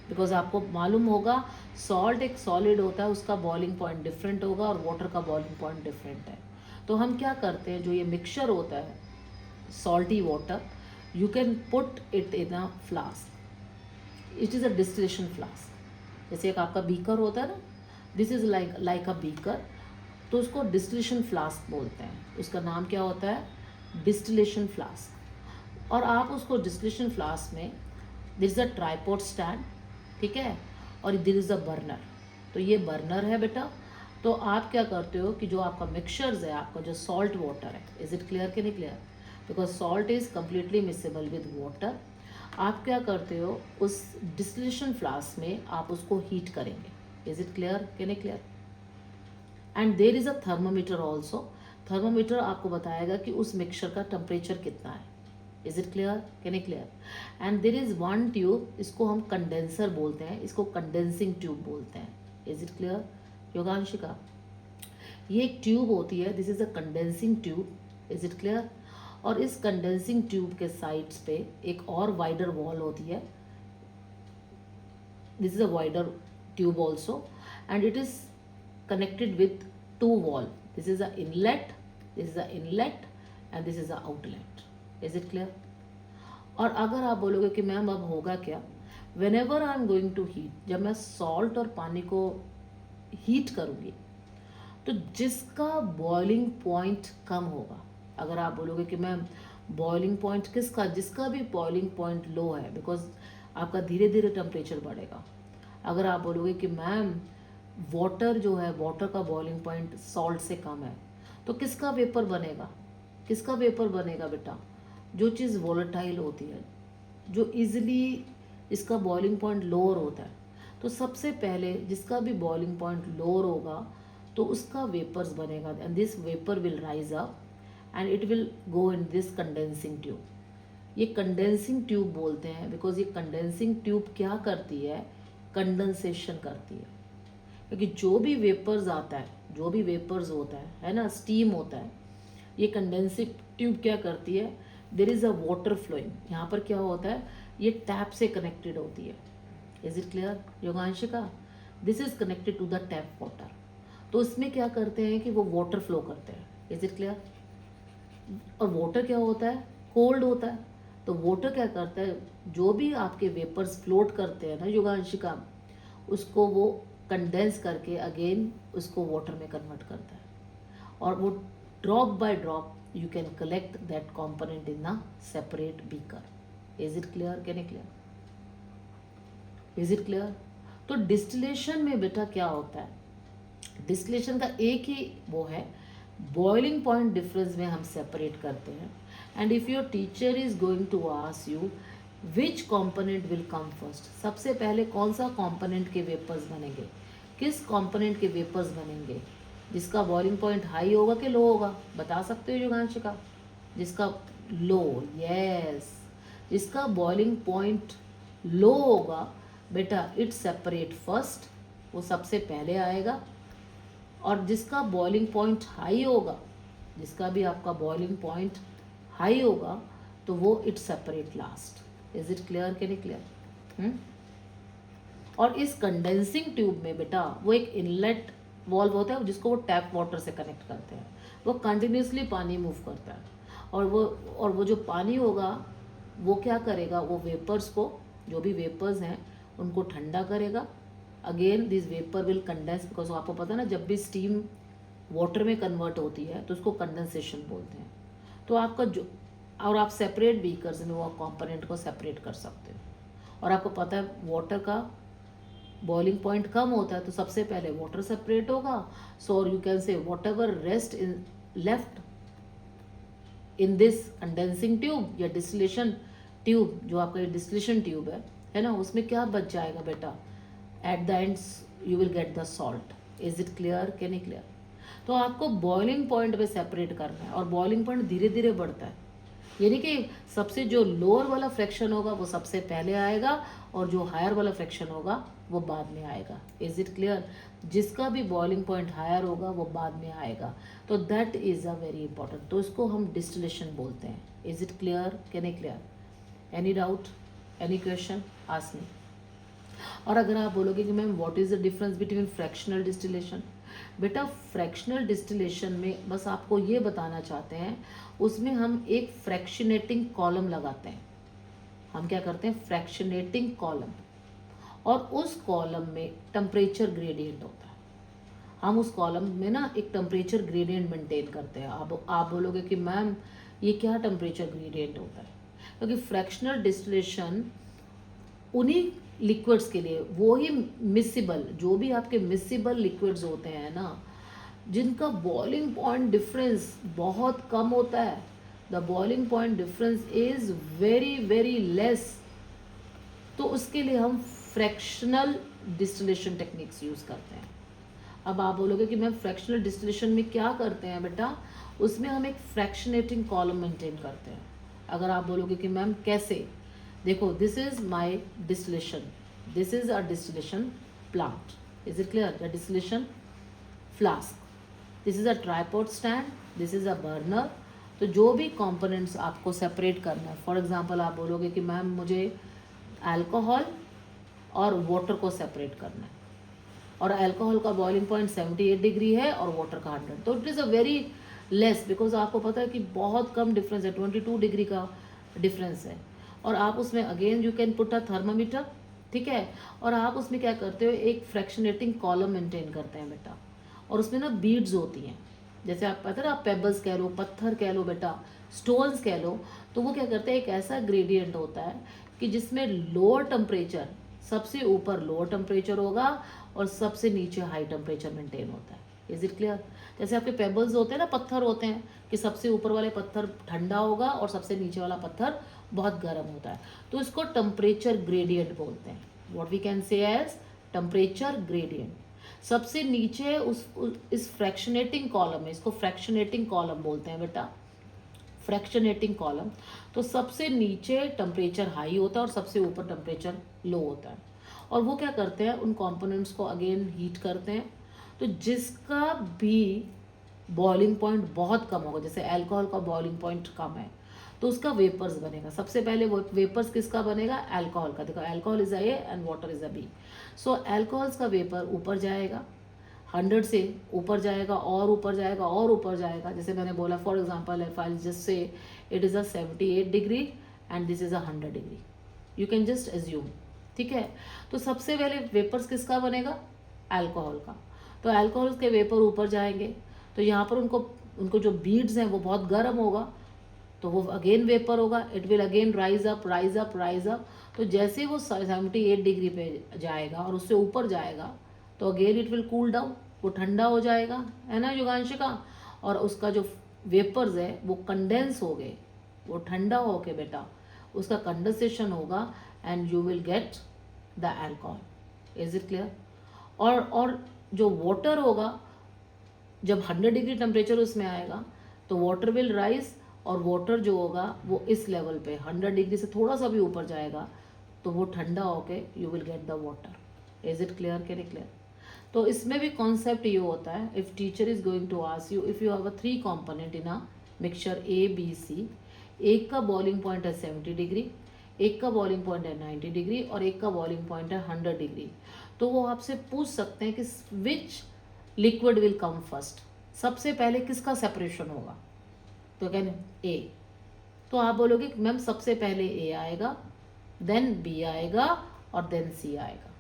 बिकॉज आपको मालूम होगा सॉल्ट एक सॉलिड होता है, उसका बॉइलिंग पॉइंट डिफरेंट होगा और वाटर का बॉइलिंग पॉइंट डिफरेंट है। तो हम क्या करते हैं, जो ये मिक्सचर होता है salty water, you can put it in a flask, it is a distillation flask. जैसे एक आपका बीकर होता है ना, this is like a beaker, तो उसको डिस्टिलेशन फ्लास्क बोलते हैं। उसका नाम क्या होता है? Distillation flask. और आप उसको डिस्टिलेशन फ्लास्क में this is a tripod stand, ठीक है, और दिस इज़ अ बर्नर। तो ये बर्नर है बेटा। तो आप क्या करते हो कि जो आपका मिक्सचर्स है, आपका जो सॉल्ट वाटर है, इज़ इट क्लियर कि नहीं clear? Because salt is completely mixable with water. आप क्या करते हो, उस डिस्टिलेशन फ्लास्क में आप उसको हीट करेंगे। इज़ इट क्लियर कि नहीं clear? And there is a thermometer also. Thermometer आपको बताएगा कि उस मिक्सचर का टेम्परेचर कितना है। इज इट क्लियर कि नहीं clear? And there is one tube, इसको हम कंडेंसर बोलते हैं, इसको कंडेंसिंग ट्यूब बोलते हैं। Is it clear Yoganshika? ये एक ट्यूब होती है, this is a condensing tube. Is it clear? और इस कंडेंसिंग ट्यूब के साइड्स पे एक और वाइडर वॉल होती है, this is a wider tube also, and it is connected with two wall. This is the inlet, and this is the outlet. Is it clear? और अगर आप बोलोगे कि मैम अब होगा क्या, whenever I am going to heat, जब मैं सॉल्ट और पानी को हीट करूँगी तो जिसका बॉइलिंग पॉइंट कम होगा, अगर आप बोलोगे कि मैम बॉइलिंग पॉइंट किसका, जिसका भी बॉइलिंग पॉइंट लो है, बिकॉज आपका धीरे धीरे टेम्परेचर बढ़ेगा। अगर आप बोलोगे कि मैम वाटर जो है, वाटर का बॉइलिंग पॉइंट सॉल्ट से कम है, तो किसका वेपर बनेगा, किसका वेपर बनेगा बेटा, जो चीज़ वॉलेटाइल होती है, जो इजीली इसका बॉइलिंग पॉइंट लोअर होता है। तो सबसे पहले जिसका भी बॉइलिंग पॉइंट लोअर होगा तो उसका वेपर्स बनेगा, and this vapour will rise up and it will go in this condensing tube. ये कंडेंसिंग ट्यूब बोलते हैं बिकॉज ये कंडेंसिंग ट्यूब क्या करती है, कंडेंसेशन करती है। क्योंकि जो भी वेपर्स आता है, जो भी वेपर्स होता है ना, स्टीम होता है, ये कंडेंसिंग ट्यूब क्या करती है, there is a water flowing. यहाँ पर क्या होता है, ये टैप से कनेक्टेड होती है। Is it clear Yoganshika? This is connected to the tap water. तो इसमें क्या करते हैं कि वो वाटर फ्लो करते हैं। Is it clear? और वाटर क्या होता है, कोल्ड होता है। तो वाटर क्या करता है, जो भी आपके वेपर्स फ्लोट करते हैं ना योगांशिका, उसको वो कंडेंस करके अगेन उसको वाटर में कन्वर्ट करता है, और वो drop by drop you can collect that component in a separate beaker. Is it clear? Can I clear? Is it clear? तो डिस्टिलेशन में बेटा क्या होता है, डिस्टिलेशन का एक ही वो है, बॉइलिंग पॉइंट डिफरेंस में हम सेपरेट करते हैं। And if your teacher is going to ask you which component will come first, सबसे पहले कौन सा कंपोनेंट के वेपर्स बनेंगे, किस कंपोनेंट के वेपर्स बनेंगे, जिसका बॉइलिंग पॉइंट हाई होगा कि लो होगा, बता सकते हो योगांशिका? जिसका लो, यस, जिसका बॉइलिंग पॉइंट लो होगा बेटा, इट सेपरेट फर्स्ट, वो सबसे पहले आएगा। और जिसका बॉइलिंग पॉइंट हाई होगा, जिसका भी आपका बॉइलिंग पॉइंट हाई होगा, तो वो it separate last. Is it clear? Can it clear? और इस कंडेंसिंग ट्यूब में बेटा वो एक इनलेट वॉल्व होता है जिसको वो टैप वाटर से कनेक्ट करते हैं। वो कंटिन्यूसली पानी मूव करता है, और वो जो पानी होगा वो क्या करेगा, वो वेपर्स को, जो भी वेपर्स हैं उनको ठंडा करेगा। Again this vapour will condense, because आपको पता है ना, जब भी स्टीम वाटर में कन्वर्ट होती है तो उसको कंडेंसेशन बोलते हैं। तो आपका जो, और आप सेपरेट बीकर्स में वो कंपोनेंट को सेपरेट कर सकते हो। और आपको पता है वाटर का बॉइलिंग पॉइंट कम होता है तो सबसे पहले वाटर सेपरेट होगा। सो you can say what ever rest in left in this condensing tube या डिस्टिलेशन ट्यूब, जो आपका डिस्टिलेशन ट्यूब है ना, उसमें क्या बच जाएगा बेटा, at the end you will get the salt. Is it clear? Can it clear? तो आपको बॉइलिंग पॉइंट पे सेपरेट करना है, और बॉइलिंग पॉइंट धीरे धीरे बढ़ता है, यानी कि सबसे जो लोअर वाला फ्रैक्शन होगा वो सबसे पहले आएगा, और जो हायर वाला फ्रैक्शन होगा वो बाद में आएगा। Is it clear? जिसका भी बॉइलिंग पॉइंट हायर होगा वो बाद में आएगा। तो that is a very important, तो इसको हम डिस्टिलेशन बोलते हैं। Is it clear? Can I clear? Any doubt, any question, ask me. और अगर आप बोलोगे कि ma'am what is the difference between fractional distillation, बेटा फ्रैक्शनल डिस्टिलेशन में बस आपको ये बताना चाहते हैं, उसमें हम एक फ्रैक्शनेटिंग कॉलम लगाते हैं। हम क्या करते हैं, फ्रैक्शनेटिंग कॉलम, और उस कॉलम में टेम्परेचर ग्रेडियंट होता है। हम उस कॉलम में ना एक टेम्परेचर ग्रेडियंट मेंटेन करते हैं। आप बोलोगे कि मैम ये क्या टेम्परेचर ग्रेडियंट होता है, क्योंकि फ्रैक्शनल डिस्टिलेशन उन्हीं लिक्विड्स के लिए, वो ही मिसिबल, जो भी आपके मिसिबल लिक्विड्स होते हैं ना, जिनका बॉइलिंग पॉइंट डिफरेंस बहुत कम होता है, the boiling point difference is very very less, तो उसके लिए हम फ्रैक्शनल डिस्टिलेशन टेक्निक्स यूज़ करते हैं। अब आप बोलोगे कि मैम फ्रैक्शनल डिस्टिलेशन में क्या करते हैं बेटा, उसमें हम एक फ्रैक्शनेटिंग कॉलम मेंटेन करते हैं। अगर आप बोलोगे कि मैम कैसे, देखो this is my distillation, this is a distillation plant, is it clear, the distillation flask, this is a tripod stand, this is a burner. तो जो भी कंपोनेंट्स आपको सेपरेट करना है, फॉर एग्जांपल आप बोलोगे कि मैम मुझे अल्कोहल और वाटर को सेपरेट करना है, और अल्कोहल का बॉइलिंग पॉइंट 78 डिग्री है और वाटर का 100, तो it is a very less, because आपको पता है कि बहुत कम डिफरेंस है, 22 डिग्री का डिफरेंस है। और आप उसमें again you can put a thermometer, ठीक है, और आप उसमें क्या करते हो, एक फ्रैक्शनेटिंग कॉलम मेंटेन करते हैं बेटा, और उसमें ना बीड्स होती हैं, जैसे आप पता है ना, आप पेबल्स कह लो, पत्थर कह लो बेटा, स्टोन्स कह लो, तो वो क्या करते हैं, एक ऐसा ग्रेडियंट होता है कि जिसमें लोअर टेम्परेचर, सबसे ऊपर लोअर टेम्परेचर होगा और सबसे नीचे हाई टेम्परेचर मेंटेन होता है। Is it clear? जैसे आपके पेबल्स होते हैं ना, पत्थर होते हैं कि सबसे ऊपर वाले पत्थर ठंडा होगा और सबसे नीचे वाला पत्थर बहुत गर्म होता है, तो इसको टेम्परेचर ग्रेडियंट बोलते हैं। What we can say as temperature gradient. सबसे नीचे इस फ्रैक्शनेटिंग कॉलम में, इसको फ्रैक्शनेटिंग कॉलम बोलते हैं बेटा, फ्रैक्शनेटिंग कॉलम। तो सबसे नीचे टेम्परेचर हाई होता है और सबसे ऊपर टेम्परेचर लो होता है, और वो क्या करते हैं, उन कंपोनेंट्स को अगेन हीट करते हैं। तो जिसका भी बॉइलिंग पॉइंट बहुत कम होगा, जैसे अल्कोहल का बॉइलिंग पॉइंट कम है, तो उसका वेपर्स बनेगा। सबसे पहले वो वेपर्स किसका बनेगा, अल्कोहल का। देखो alcohol is a A and water is a B. So alcohols का वेपर ऊपर जाएगा, 100 से ऊपर जाएगा और ऊपर जाएगा और ऊपर जाएगा। जैसे मैंने बोला, for example if I just say it is a 78 degree and this is a 100 degree, you can just assume, ठीक है। तो सबसे पहले वेपर्स किसका बनेगा, अल्कोहल का। तो अल्कोहल के वेपर ऊपर जाएंगे, तो यहाँ पर उनको जो बीड्स हैं वो बहुत गर्म होगा, तो वो अगेन वेपर होगा, it will again rise up rise up rise up. तो जैसे वो 78 डिग्री पे जाएगा और उससे ऊपर जाएगा, तो again it will cool down, वो ठंडा हो जाएगा, है ना युगांशिका। और उसका जो वेपर्स है वो कंडेंस हो गए, वो ठंडा हो के बेटा उसका कंडेंसेशन होगा and you will get the alcohol. Is it clear? और जो वाटर होगा, जब 100 डिग्री टेम्परेचर उसमें आएगा तो वाटर विल राइज, और वाटर जो होगा वो इस लेवल पे 100 डिग्री से थोड़ा सा भी ऊपर जाएगा तो वो ठंडा होके you will get the water. Is it clear? Can clear? तो इसमें भी कॉन्सेप्ट ये होता है, if teacher is going to ask you, if you have a 3 component in a mixture A B C, एक का बॉइलिंग पॉइंट है 70 डिग्री, एक का बॉइलिंग पॉइंट है 90 डिग्री और एक का बॉइलिंग पॉइंट है 100 डिग्री, तो वो आपसे पूछ सकते हैं कि विच लिक्विड विल कम फर्स्ट, सबसे पहले किसका सेपरेशन होगा। तो कहने ए, तो आप बोलोगे मैम सबसे पहले ए आएगा, देन बी आएगा और देन सी आएगा,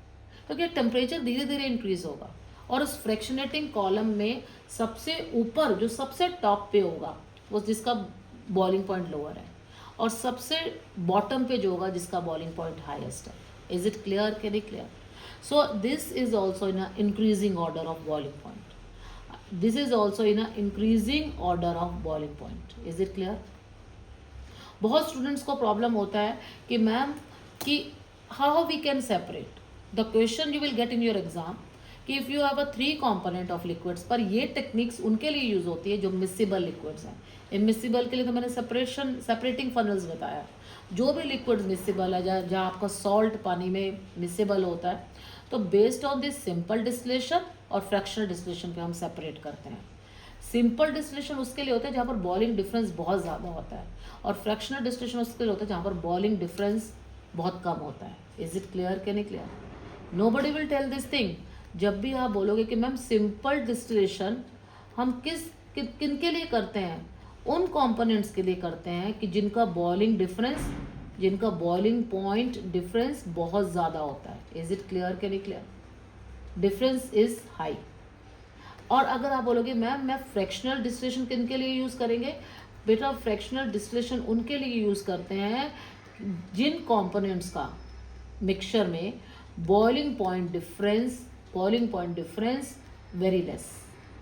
क्योंकि टेम्परेचर धीरे धीरे इंक्रीज होगा। और उस फ्रैक्शनेटिंग कॉलम में सबसे ऊपर जो सबसे टॉप पे होगा वो जिसका बॉइलिंग पॉइंट लोअर है, और सबसे बॉटम पे जो होगा जिसका बॉइलिंग पॉइंट हाईएस्ट है। Is it clear? Can it clear? So this is also in a increasing order of boiling point, this is also in a increasing order of boiling point. Is it clear? बहुत स्टूडेंट्स को प्रॉब्लम होता है कि मैम कि how we can separate the question you will get in your exam कि if you have a 3 component of liquids, पर ये टेक्निक्स उनके लिए यूज होती है जो मिसिबल लिक्विड्स हैं। इमिसिबल के लिए तो मैंने सेपरेटिंग फनल्स बताया। जो भी लिक्विड्स मिसिबल है, जहाँ आपका सॉल्ट पानी में मिसिबल होता है, तो based on this simple distillation और फ्रैक्शनल डिस्टिलेशन पे हम सेपरेट करते हैं। सिंपल डिस्टिलेशन उसके लिए होता है जहाँ पर बॉइलिंग डिफरेंस बहुत ज़्यादा होता है, और फ्रैक्शनल डिस्टिलेशन उसके लिए होता है जहाँ पर बॉइलिंग डिफरेंस बहुत कम होता है। Is it clear? Can it clear? Nobody will tell this thing. जब भी आप बोलोगे कि मैम सिंपल डिस्टिलेशन हम किन के लिए करते हैं, उन कंपोनेंट्स के लिए करते हैं कि जिनका बॉइलिंग पॉइंट डिफरेंस बहुत ज़्यादा होता है। Is it clear? Can it clear? Difference is high. और अगर आप बोलोगे मैम मैं फ्रैक्शनल डिस्टिलेशन किन के लिए यूज़ करेंगे, बेटा फ्रैक्शनल डिस्टिलेशन उनके लिए यूज़ करते हैं जिन कंपोनेंट्स का मिक्सचर में boiling point difference very less.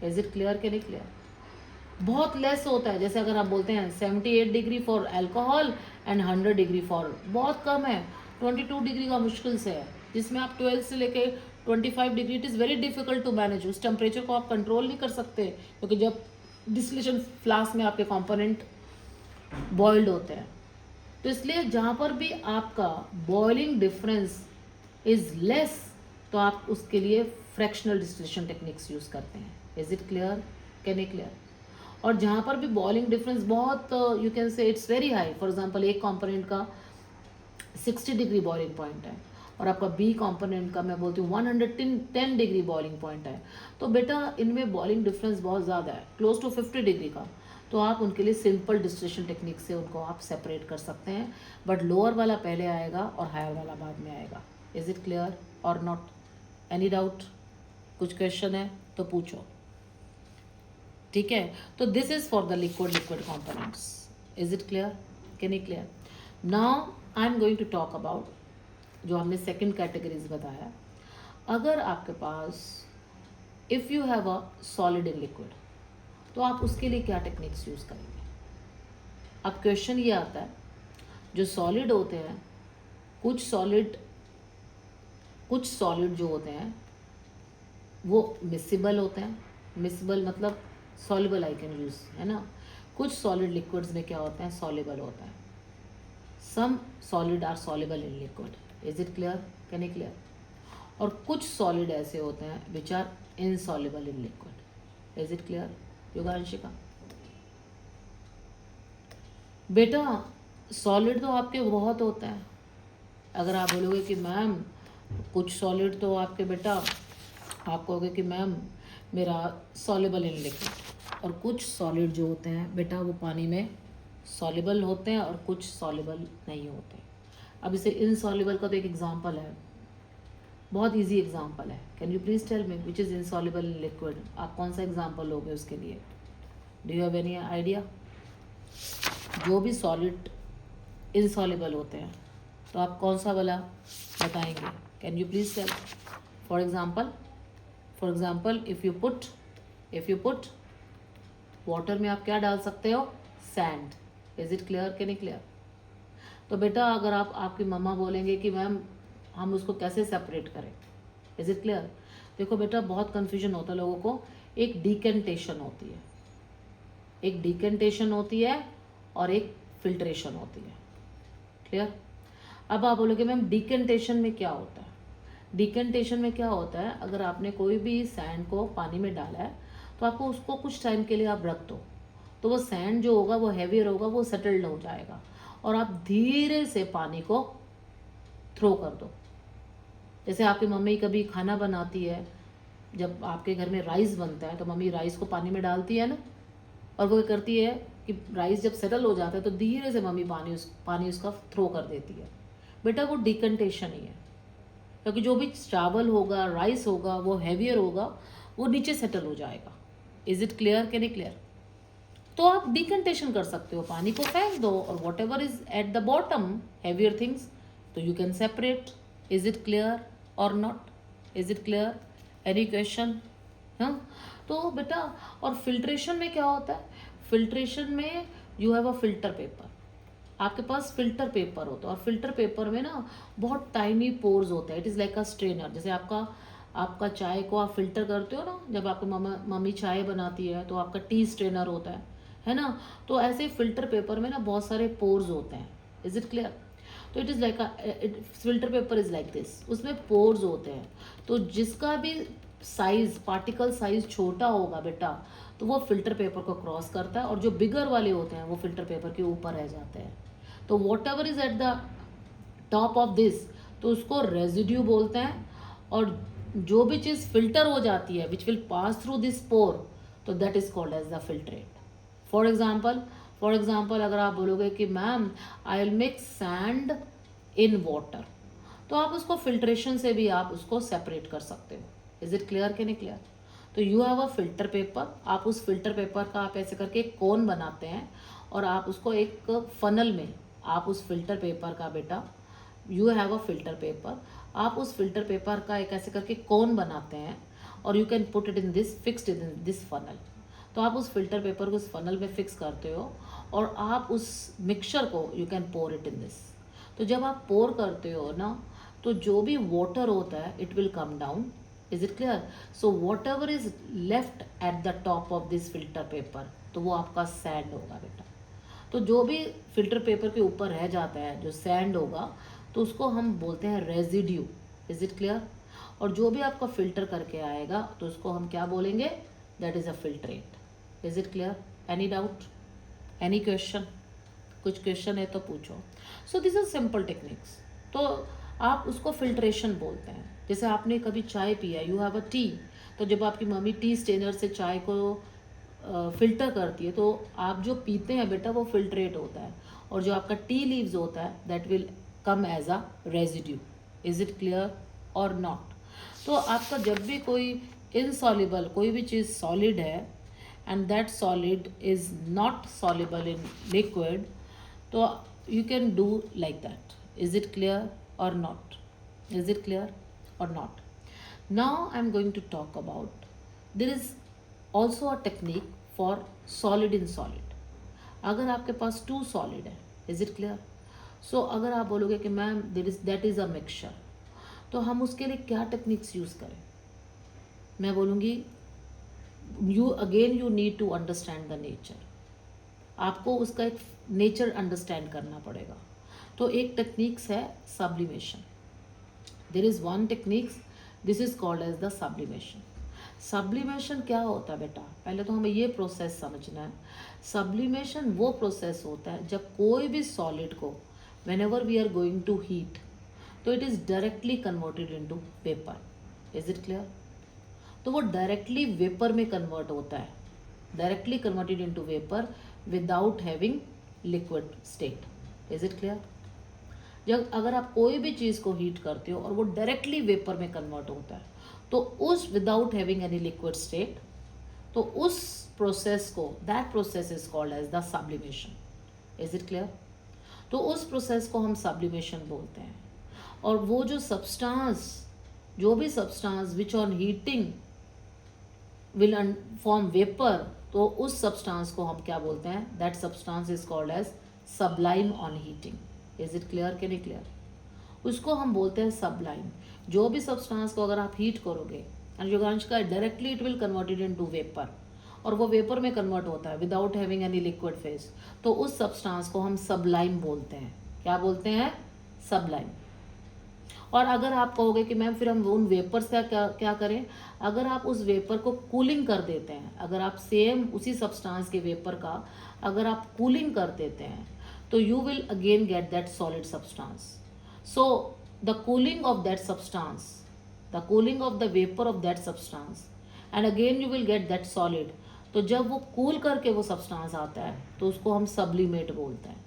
Is it clear? Can it clear? बहुत लेस होता है। जैसे अगर आप बोलते हैं 78 degree for alcohol and 100 degree for, बहुत कम है, 22 डिग्री का मुश्किल से है, जिसमें आप 12 से लेके 25 degree, it is very difficult to manage. उस टेम्परेचर को आप कंट्रोल नहीं कर सकते, क्योंकि जब डिस्टिलेशन फ्लास्क में आपके कंपोनेंट बॉइल्ड होते हैं, तो इसलिए जहाँ पर भी आपका बॉइलिंग डिफरेंस इज लेस, तो आप उसके लिए फ्रैक्शनल डिस्टिलेशन टेक्निक्स यूज़ करते हैं। Is it clear? Can it clear? और जहाँ पर भी बॉइलिंग डिफरेंस बहुत, you can say it's very high, for example एक कंपोनेंट का 60 डिग्री बॉइलिंग पॉइंट है और आपका बी कंपोनेंट का मैं बोलती हूँ 110 डिग्री बॉइलिंग पॉइंट है, तो बेटा इनमें बॉइलिंग डिफरेंस बहुत ज़्यादा है, क्लोज टू 50 डिग्री का, तो आप उनके लिए सिंपल डिस्टिलेशन टेक्निक से उनको आप सेपरेट कर सकते हैं। बट लोअर वाला पहले आएगा और हायर वाला बाद में आएगा। इज़ इट क्लियर और नॉट? Any doubt? कुछ क्वेश्चन है तो पूछो। ठीक है, तो this is for the liquid components. Is it clear? Can you clear? Now I am going to talk about जो हमने सेकंड कैटेगरीज बताया. अगर आपके पास if you have a solid in liquid, तो आप उसके लिए क्या टेक्निक्स यूज़ करेंगे? अब क्वेश्चन ये आता है, जो सॉलिड होते हैं, कुछ सॉलिड जो होते हैं वो मिसिबल होते हैं. मिसिबल मतलब सॉल्युबल आई कैन यूज़, है ना. कुछ सॉलिड लिक्विड्स में क्या होते हैं, सॉल्युबल होता है. Some solid are soluble in liquid. Is it clear? Can you clear? और कुछ सॉलिड ऐसे होते हैं which are insoluble in liquid. Is it clear Yoganshika? बेटा सॉलिड तो आपके बहुत होता है. अगर आप बोलोगे कि मैम कुछ सॉलिड तो आपके, बेटा आप कहोगे कि मैम मेरा सॉल्युबल इन लिक्विड, और कुछ सॉलिड जो होते हैं बेटा वो पानी में सॉल्युबल होते हैं और कुछ सॉल्युबल नहीं होते. अब इसे इनसॉल्युबल का तो एक एग्जांपल है, बहुत इजी एग्जांपल है. Can you please tell me which is insoluble in liquid? आप कौन सा एग्जांपल लोगे उसके लिए? Do you have any idea? जो भी सॉलिड इनसॉल्युबल होते हैं तो आप कौन सा वाला बताएंगे? Can you please tell? For example if you put water में आप क्या डाल सकते हो? Sand. Is it clear? Can you clear? तो बेटा अगर आपकी मम्मा बोलेंगे कि मैम हम उसको कैसे सेपरेट करें, इज इट क्लियर? देखो बेटा बहुत कन्फ्यूजन होता है लोगों को. एक डिकेंटेशन होती है और एक फिल्ट्रेशन होती है. क्लियर? अब आप बोलोगे मैम डिकेंटेशन में क्या होता है? डिकेंटेशन में क्या होता है, अगर आपने कोई भी सैंड को पानी में डाला है तो आपको उसको कुछ टाइम के लिए आप रख दो, तो वो सैंड जो होगा वो हैवियर होगा, वो सेटल्ड हो जाएगा, और आप धीरे से पानी को थ्रो कर दो. जैसे आपकी मम्मी कभी खाना बनाती है, जब आपके घर में राइस बनता है तो मम्मी राइस को पानी में डालती है ना, और वो करती है कि राइस जब सेटल हो जाता है तो धीरे से मम्मी पानी उसका थ्रो कर देती है. बेटा वो डिकंटेशन ही है, क्योंकि जो भी चावल होगा, राइस होगा, वो हैवियर होगा, वो नीचे सेटल हो जाएगा. Is it clear? Can you clear? तो आप डिकंटेशन कर सकते हो, पानी को फेंक दो, और whatever is at the bottom heavier things, तो you can separate. Is it clear और not? Is it clear? Any question? हाँ. तो बेटा और फिल्ट्रेशन में क्या होता है? फिल्ट्रेशन में you have a filter paper. आपके पास फिल्टर पेपर होता है, और फिल्टर पेपर में ना बहुत टाइनी पोर्स होते हैं. It is like a strainer. जैसे आपका चाय को आप फिल्टर करते हो ना, जब आपकी मम्मी चाय बनाती है तो आपका टी स्ट्रेनर होता है ना. तो ऐसे फिल्टर पेपर में ना बहुत सारे पोर्स होते हैं. Is it clear? तो it is like filter paper is like this. उसमें पोर्स होते हैं, तो जिसका भी साइज, पार्टिकल साइज छोटा होगा बेटा, तो वो फिल्टर पेपर को क्रॉस करता है, और जो बिगर वाले होते हैं वो फिल्टर पेपर के ऊपर रह जाते हैं. तो what ever is at the top of this, तो उसको रेजिड्यू बोलते हैं. और जो भी चीज़ फिल्टर हो जाती है which will pass through this pore, तो that is called as the filtrate. For example अगर आप बोलोगे कि ma'am I will mix sand in water, तो आप उसको फिल्ट्रेशन से भी आप उसको सेपरेट कर सकते हो. Is it clear? Can you clear? तो you have a filter paper. आप उस फिल्टर पेपर का आप ऐसे करके एक कोन बनाते हैं, और आप उसको एक फनल में, आप उस फिल्टर पेपर का बेटा, you have a filter paper, आप उस फिल्टर पेपर का एक ऐसे करके कोन बनाते हैं, और you can put it in this, fixed in this funnel. तो आप उस फिल्टर पेपर को उस फनल में फिक्स करते हो, और आप उस मिक्सचर को you can pour it in this. तो जब आप पोर करते हो ना, तो जो भी वाटर होता है it will come down. Is it clear? So what ever is left eight the top of this filter paper, तो वो आपका सैंड होगा बेटा. तो जो भी फिल्टर पेपर के ऊपर रह जाता है, जो सैंड होगा, तो उसको हम बोलते हैं रेजिड्यू. Is it clear? और जो भी आपका फिल्टर करके आएगा तो उसको हम क्या बोलेंगे? That is a filtrate. Is it clear? Any doubt? Any question? कुछ क्वेश्चन है तो पूछो. सो दिस इज सिंपल टेक्निक्स. तो आप उसको फिल्ट्रेशन बोलते हैं. जैसे आपने कभी चाय पिया, यू हैव अ टी, तो जब आपकी मम्मी टी स्टेनर से चाय को फिल्टर करती है, तो आप जो पीते हैं बेटा वो फिल्ट्रेट होता है, और जो आपका टी लीव्स होता है that will come as a residue. Is it clear और नॉट? तो आपका जब भी कोई इनसॉल्युबल, कोई भी चीज़ सॉलिड है, and that solid is not soluble in liquid, so you can do like that. Is it clear or not? Is it clear or not? Now I'm going to talk about, there is also a technique for solid in solid. अगर आपके पास टू सॉलिड है, इज इट क्लियर? सो अगर आप बोलोगे कि ma'am that is a mixture, तो हम उसके लिए क्या टेक्निक्स यूज़ करें? मैं बोलूँगी you need to understand the nature. आपको उसका एक नेचर अंडरस्टैंड करना पड़ेगा. तो एक टेक्निक्स है sublimation. There is one techniques, this is called as the sublimation. Sublimation क्या होता है बेटा? पहले तो हमें ये प्रोसेस समझना है. सब्लिमेशन वो प्रोसेस होता है जब कोई भी सॉलिड को whenever we are going to heat, तो it is directly converted into vapour. Is it clear? तो वो डायरेक्टली वेपर में कन्वर्ट होता है, directly converted into vapour without having liquid state. Is it clear? जब अगर आप कोई भी चीज़ को हीट करते हो और वो डायरेक्टली वेपर में कन्वर्ट होता है, तो उस without having any liquid state, तो उस प्रोसेस को, that process is called as the sublimation. Is it clear? तो उस प्रोसेस को हम सब्लिमेशन बोलते हैं. और वो जो सब्सटेंस, जो भी substance which on heating will form vapour, तो उस सब्सटेंस को हम क्या बोलते हैं? That substance is called as sublime on heating. Is it clear कि नहीं क्लियर? उसको हम बोलते हैं सबलाइम. जो भी सब्सटेंस को अगर आप हीट करोगे, एंड योगांश का directly it will converted into vapour, और वो वेपर में कन्वर्ट होता है without having any liquid phase, तो उस सब्सटेंस को हम सबलाइम बोलते हैं. क्या बोलते हैं? सबलाइम. और अगर आप कहोगे कि मैम फिर हम उन वेपर्स का क्या करें? अगर आप उस वेपर को कूलिंग कर देते हैं, अगर आप सेम उसी सब्सटेंस के वेपर का अगर आप कूलिंग कर देते हैं, तो you will again get that solid substance. So the cooling of that substance, the cooling of the vapour of that substance, and again you will get that solid. तो जब वो कूल करके वो सब्सटेंस आता है, तो उसको हम सब्लिमेट बोलते हैं.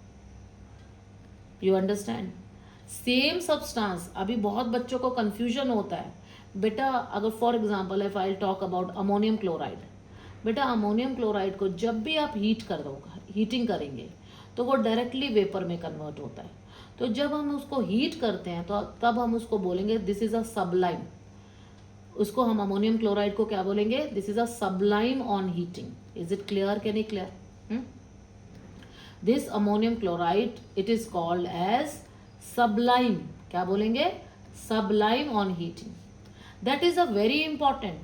You understand? Same substance. अभी बहुत बच्चों को कंफ्यूजन होता है बेटा. अगर for example if I talk about ammonium chloride, बेटा अमोनियम क्लोराइड को जब भी आप हीटिंग करेंगे, तो वो डायरेक्टली वेपर में कन्वर्ट होता है. तो जब हम उसको हीट करते हैं, तो तब हम उसको बोलेंगे दिस इज अ सबलाइम. उसको हम अमोनियम क्लोराइड को क्या बोलेंगे? This is a sublime on heating. Is it clear कि नहीं clear? This ammonium chloride it is called as sublime. क्या बोलेंगे? Sublime on heating. That is a very important.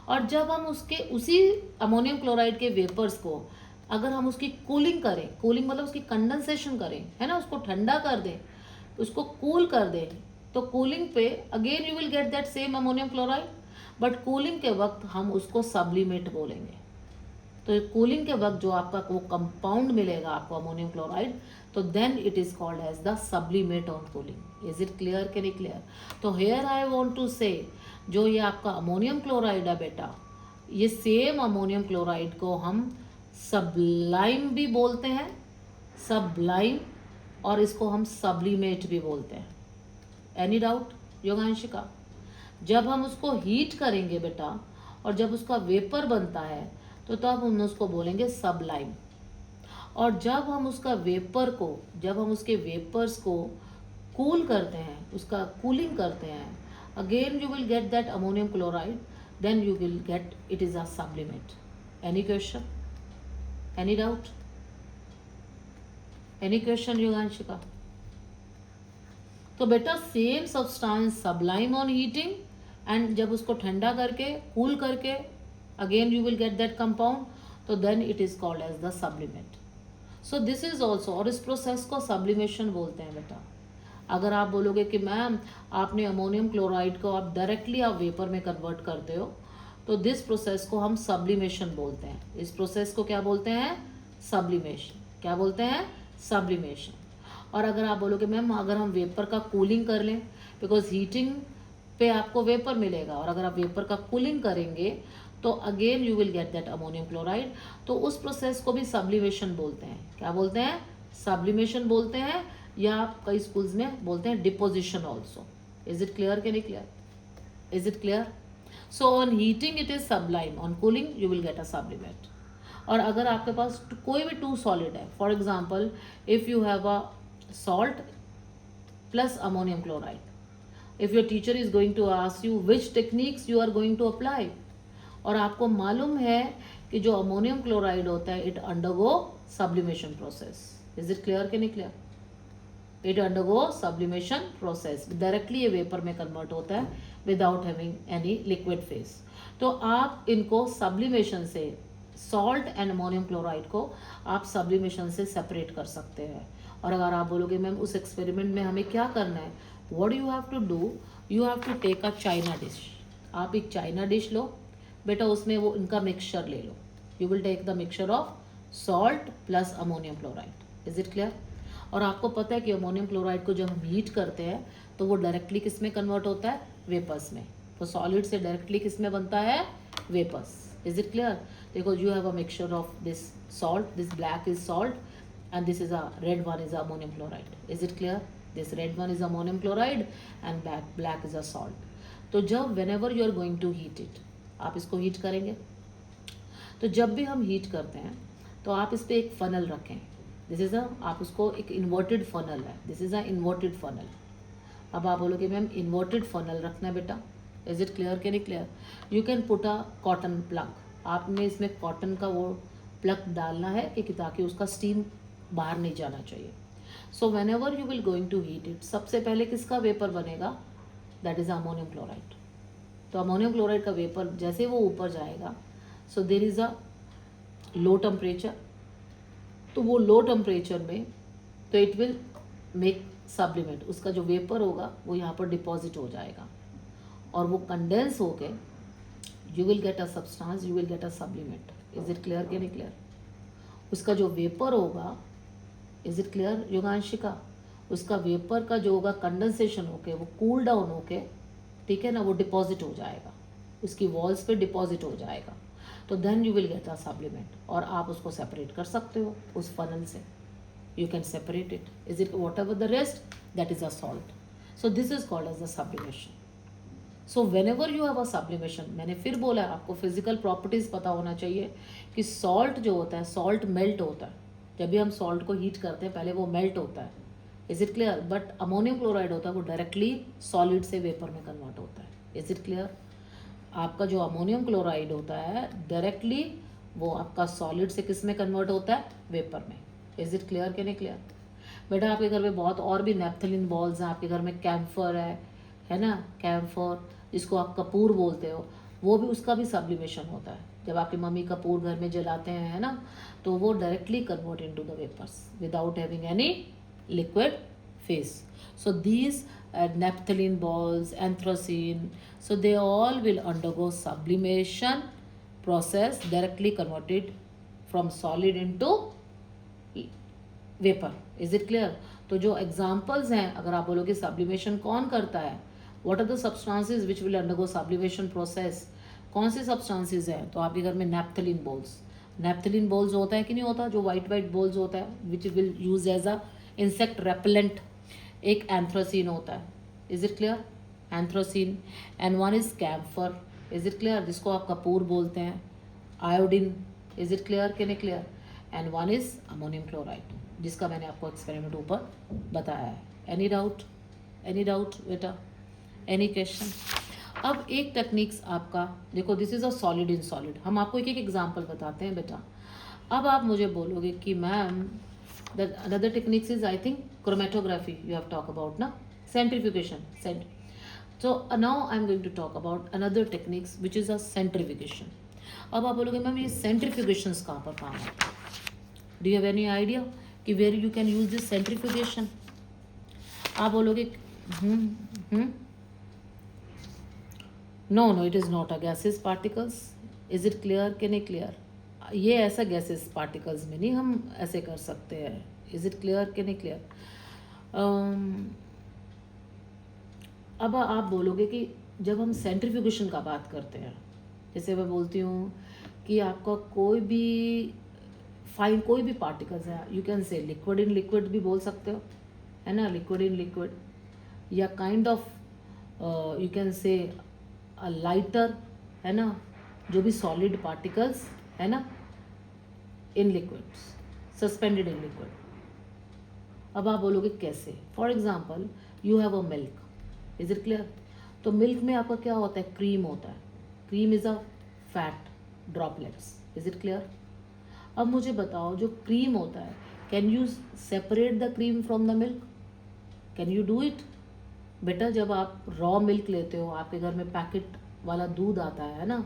और जब हम उसी अमोनियम क्लोराइड के वेपर्स को अगर हम उसकी कूलिंग करें, कूलिंग मतलब उसकी कंडेंसेशन करें, है ना, उसको ठंडा कर दें, उसको कूल कर दें, तो कूलिंग पे again you will get that same ammonium chloride, but cooling के वक्त हम उसको सब्लिमेट बोलेंगे. तो कूलिंग के वक्त जो आपका वो कंपाउंड मिलेगा आपको अमोनियम क्लोराइड, तो then it is called as the sublimate on cooling. Is it clear कि नहीं क्लियर? तो हेयर आई वांट टू से, जो ये आपका अमोनियम क्लोराइड है बेटा, ये सेम अमोनियम क्लोराइड को हम सबलाइम भी बोलते हैं, सबलाइम, और इसको हम सब्लिमेट भी बोलते हैं. Any doubt Yoganshika? जब हम उसको हीट करेंगे बेटा, और जब उसका वेपर बनता है, तो तब हम उसको बोलेंगे सबलाइम. और जब हम उसका वेपर को, जब हम उसके वेपर्स को कूल करते हैं, उसका कूलिंग करते हैं, again you will get that ammonium chloride, then you will get it is a sublimate. Any question? Any doubt? Any question Yoganshika? तो बेटा same substance sublime on heating, and जब उसको ठंडा करके कूल करके again you will get that compound, तो then it is called as the sublimate. So this is also, और इस प्रोसेस को सब्लिमेशन बोलते हैं बेटा. अगर आप बोलोगे कि मैम आपने अमोनियम क्लोराइड को आप डायरेक्टली आप वेपर में कन्वर्ट करते हो, तो दिस प्रोसेस को हम सब्लिमेशन बोलते हैं. इस प्रोसेस को क्या बोलते हैं? सब्लिमेशन. क्या बोलते हैं? सब्लिमेशन. और अगर आप बोलोगे मैम अगर हम वेपर का कूलिंग कर लें, बिकॉज हीटिंग पे आपको वेपर मिलेगा, और अगर आप वेपर का कूलिंग करेंगे, तो again you will get that ammonium chloride, तो उस प्रोसेस को भी सब्लिमेशन बोलते हैं. क्या बोलते हैं? सब्लिमेशन बोलते हैं, या कई स्कूल्स में बोलते हैं deposition also. Is it clear कि नहीं clear? Is it clear? So on heating it is sublime, on cooling you will get a sublimate. और अगर आपके पास कोई भी टू सॉलिड है, for example if you have a salt plus ammonium chloride, if your teacher is going to ask you which techniques you are going to apply, और आपको मालूम है कि जो अमोनियम क्लोराइड होता है it undergo sublimation process, is it clear कि नहीं clear? It undergo sublimation process, directly ये वेपर में कन्वर्ट होता है without having any liquid phase. तो आप इनको सब्लिमेशन से, सॉल्ट एंड अमोनियम क्लोराइड को आप सब्लिमेशन से सेपरेट कर सकते हैं। और अगर आप बोलोगे मैम उस एक्सपेरिमेंट में हमें क्या करना है, what you have to do, you have to take a china dish. आप एक चाइना डिश लो बेटा, उसमें वो इनका मिक्सचर ले लो, you will take the mixture of salt plus ammonium chloride, is it clear? और आपको पता है कि अमोनियम क्लोराइड को जब हम हीट करते हैं तो वो डायरेक्टली किस में कन्वर्ट होता है, वेपर्स में। तो सॉलिड से डायरेक्टली किस में बनता है, वेपर्स, इज इट क्लियर? देखो you have a mixture of this salt, this black is salt and this is a red one is ammonium chloride, is it clear? This red one is ammonium chloride and black is a salt. तो जब whenever you are going to heat it, आप इसको हीट करेंगे, तो जब भी हम हीट करते हैं तो आप इस पर एक फनल रखें, दिस इज़ अ, आप उसको एक इन्वर्टेड फनल है, this is a inverted funnel. अब आप बोलोगे मैम इन्वर्टेड फनल रखना है बेटा, इज इट क्लियर कि नहीं clear? You can put a cotton plug, आपने इसमें कॉटन का वो प्लग डालना है कि ताकि उसका स्टीम बाहर नहीं जाना चाहिए। So whenever you will going to heat it, सबसे पहले किसका वेपर बनेगा, दैट इज अमोनियम क्लोराइड। तो अमोनियम क्लोराइड का वेपर जैसे वो ऊपर जाएगा, सो देर इज़ अ लो टेम्परेचर, तो वो लो टेम्परेचर में तो इट विल मेक सब्लिमेंट, उसका जो वेपर होगा वो यहाँ पर डिपॉजिट हो जाएगा और वो कंडेंस होके you will get a substance, you will get a sublimate, is it clear कि नहीं क्लियर? उसका जो वेपर होगा, इज इट क्लियर योगांशिका? उसका वेपर का जो होगा कंडेंसेशन होके वो कूल डाउन होके, ठीक है ना, वो डिपॉजिट हो जाएगा, उसकी वॉल्स पे डिपॉजिट हो जाएगा, तो then you will get a supplement, और आप उसको सेपरेट कर सकते हो उस फनल से, you can separate it, is it whatever the rest that is a salt, so this is called as the sublimation. So whenever you have a sublimation, मैंने फिर बोला आपको फिजिकल प्रॉपर्टीज पता होना चाहिए कि सॉल्ट जो होता है, सॉल्ट मेल्ट होता है, जब भी हम सॉल्ट को हीट करते हैं पहले वो मेल्ट होता है, is it clear? But ammonium chloride होता है वो डायरेक्टली सॉलिड से वेपर में कन्वर्ट होता है, इज इट क्लियर? आपका जो अमोनियम क्लोराइड होता है डायरेक्टली वो आपका सॉलिड से किस में कन्वर्ट होता है, वेपर में, इज इट क्लियर कि नहीं क्लियर? बेटा आपके घर में बहुत और भी नेप्थलीन बॉल्स हैं, आपके घर में कैम्फर है ना, कैम्फर जिसको आप कपूर बोलते हो, वो भी, उसका भी सब्लिमेशन होता है। जब आपकी मम्मी कपूर घर में जलाते हैं, है ना, तो वो directly convert into the vapours without having any liquid phase. So these naphthalene balls, anthracene, so they all will undergo sublimation process, directly converted from solid into vapour, is it clear? तो जो एग्जाम्पल्स हैं, अगर आप बोलोगे सब्लिमेशन कौन करता है, what are the substances which will undergo sublimation process, कौन से सब्सटेंसेस हैं, तो आपके घर में नैप्थलीन बॉल्स, नैप्थलीन बॉल्स होता है कि नहीं होता, जो वाइट वाइट बॉल्स होता है which will use as a insect repellent, एक एंथ्रासीन होता है, is it clear? Anthracene, and one is camphor, is it clear, जिसको आप कपूर बोलते हैं, आयोडीन, इज इट क्लियर कि नहीं clear? And one is ammonium chloride, जिसका मैंने आपको एक्सपेरिमेंट ऊपर बताया है। एनी डाउट, एनी डाउट बेटा, एनी क्वेश्चन? अब एक टेक्निक्स आपका देखो, this is a solid in solid, हम आपको एक एक एग्जांपल बताते हैं बेटा। अब आप मुझे बोलोगे कि ma'am the another techniques is I think chromatography you have talk about ना, centrifugation, so now I am going to talk about another techniques which is a centrifugation. अब आप बोलोगे मैम ये सेंट्रीफ्यूगेशंस कहाँ पर काम आते हैं, do you have any idea कि where you can use this centrifugation? आप बोलोगे no it is not a gases particles, is it clear कि नहीं क्लियर? ये ऐसा गैसेस पार्टिकल्स में नहीं हम ऐसे कर सकते हैं, इज इट क्लियर कि नहीं क्लियर? अब आप बोलोगे कि जब हम सेंट्रीफ्यूगेशन का बात करते हैं, जैसे मैं बोलती हूँ कि आपका कोई भी फाइन कोई भी पार्टिकल्स है, you can say liquid in liquid भी बोल सकते हो, है ना, लिक्विड इन लिक्विड, या kind of you can say lighter, है ना, जो भी सॉलिड पार्टिकल्स है ना, in liquids, suspended in liquid. अब आप बोलोगे कैसे? For example you have a milk, is it clear? तो मिल्क में आपका क्या होता है? क्रीम होता है। Cream is a fat droplets, is it clear? अब मुझे बताओ जो क्रीम होता है, can you separate the cream from the milk? Can you do it? बेटा जब आप रॉ मिल्क लेते हो, आपके घर में पैकेट वाला दूध आता है ना,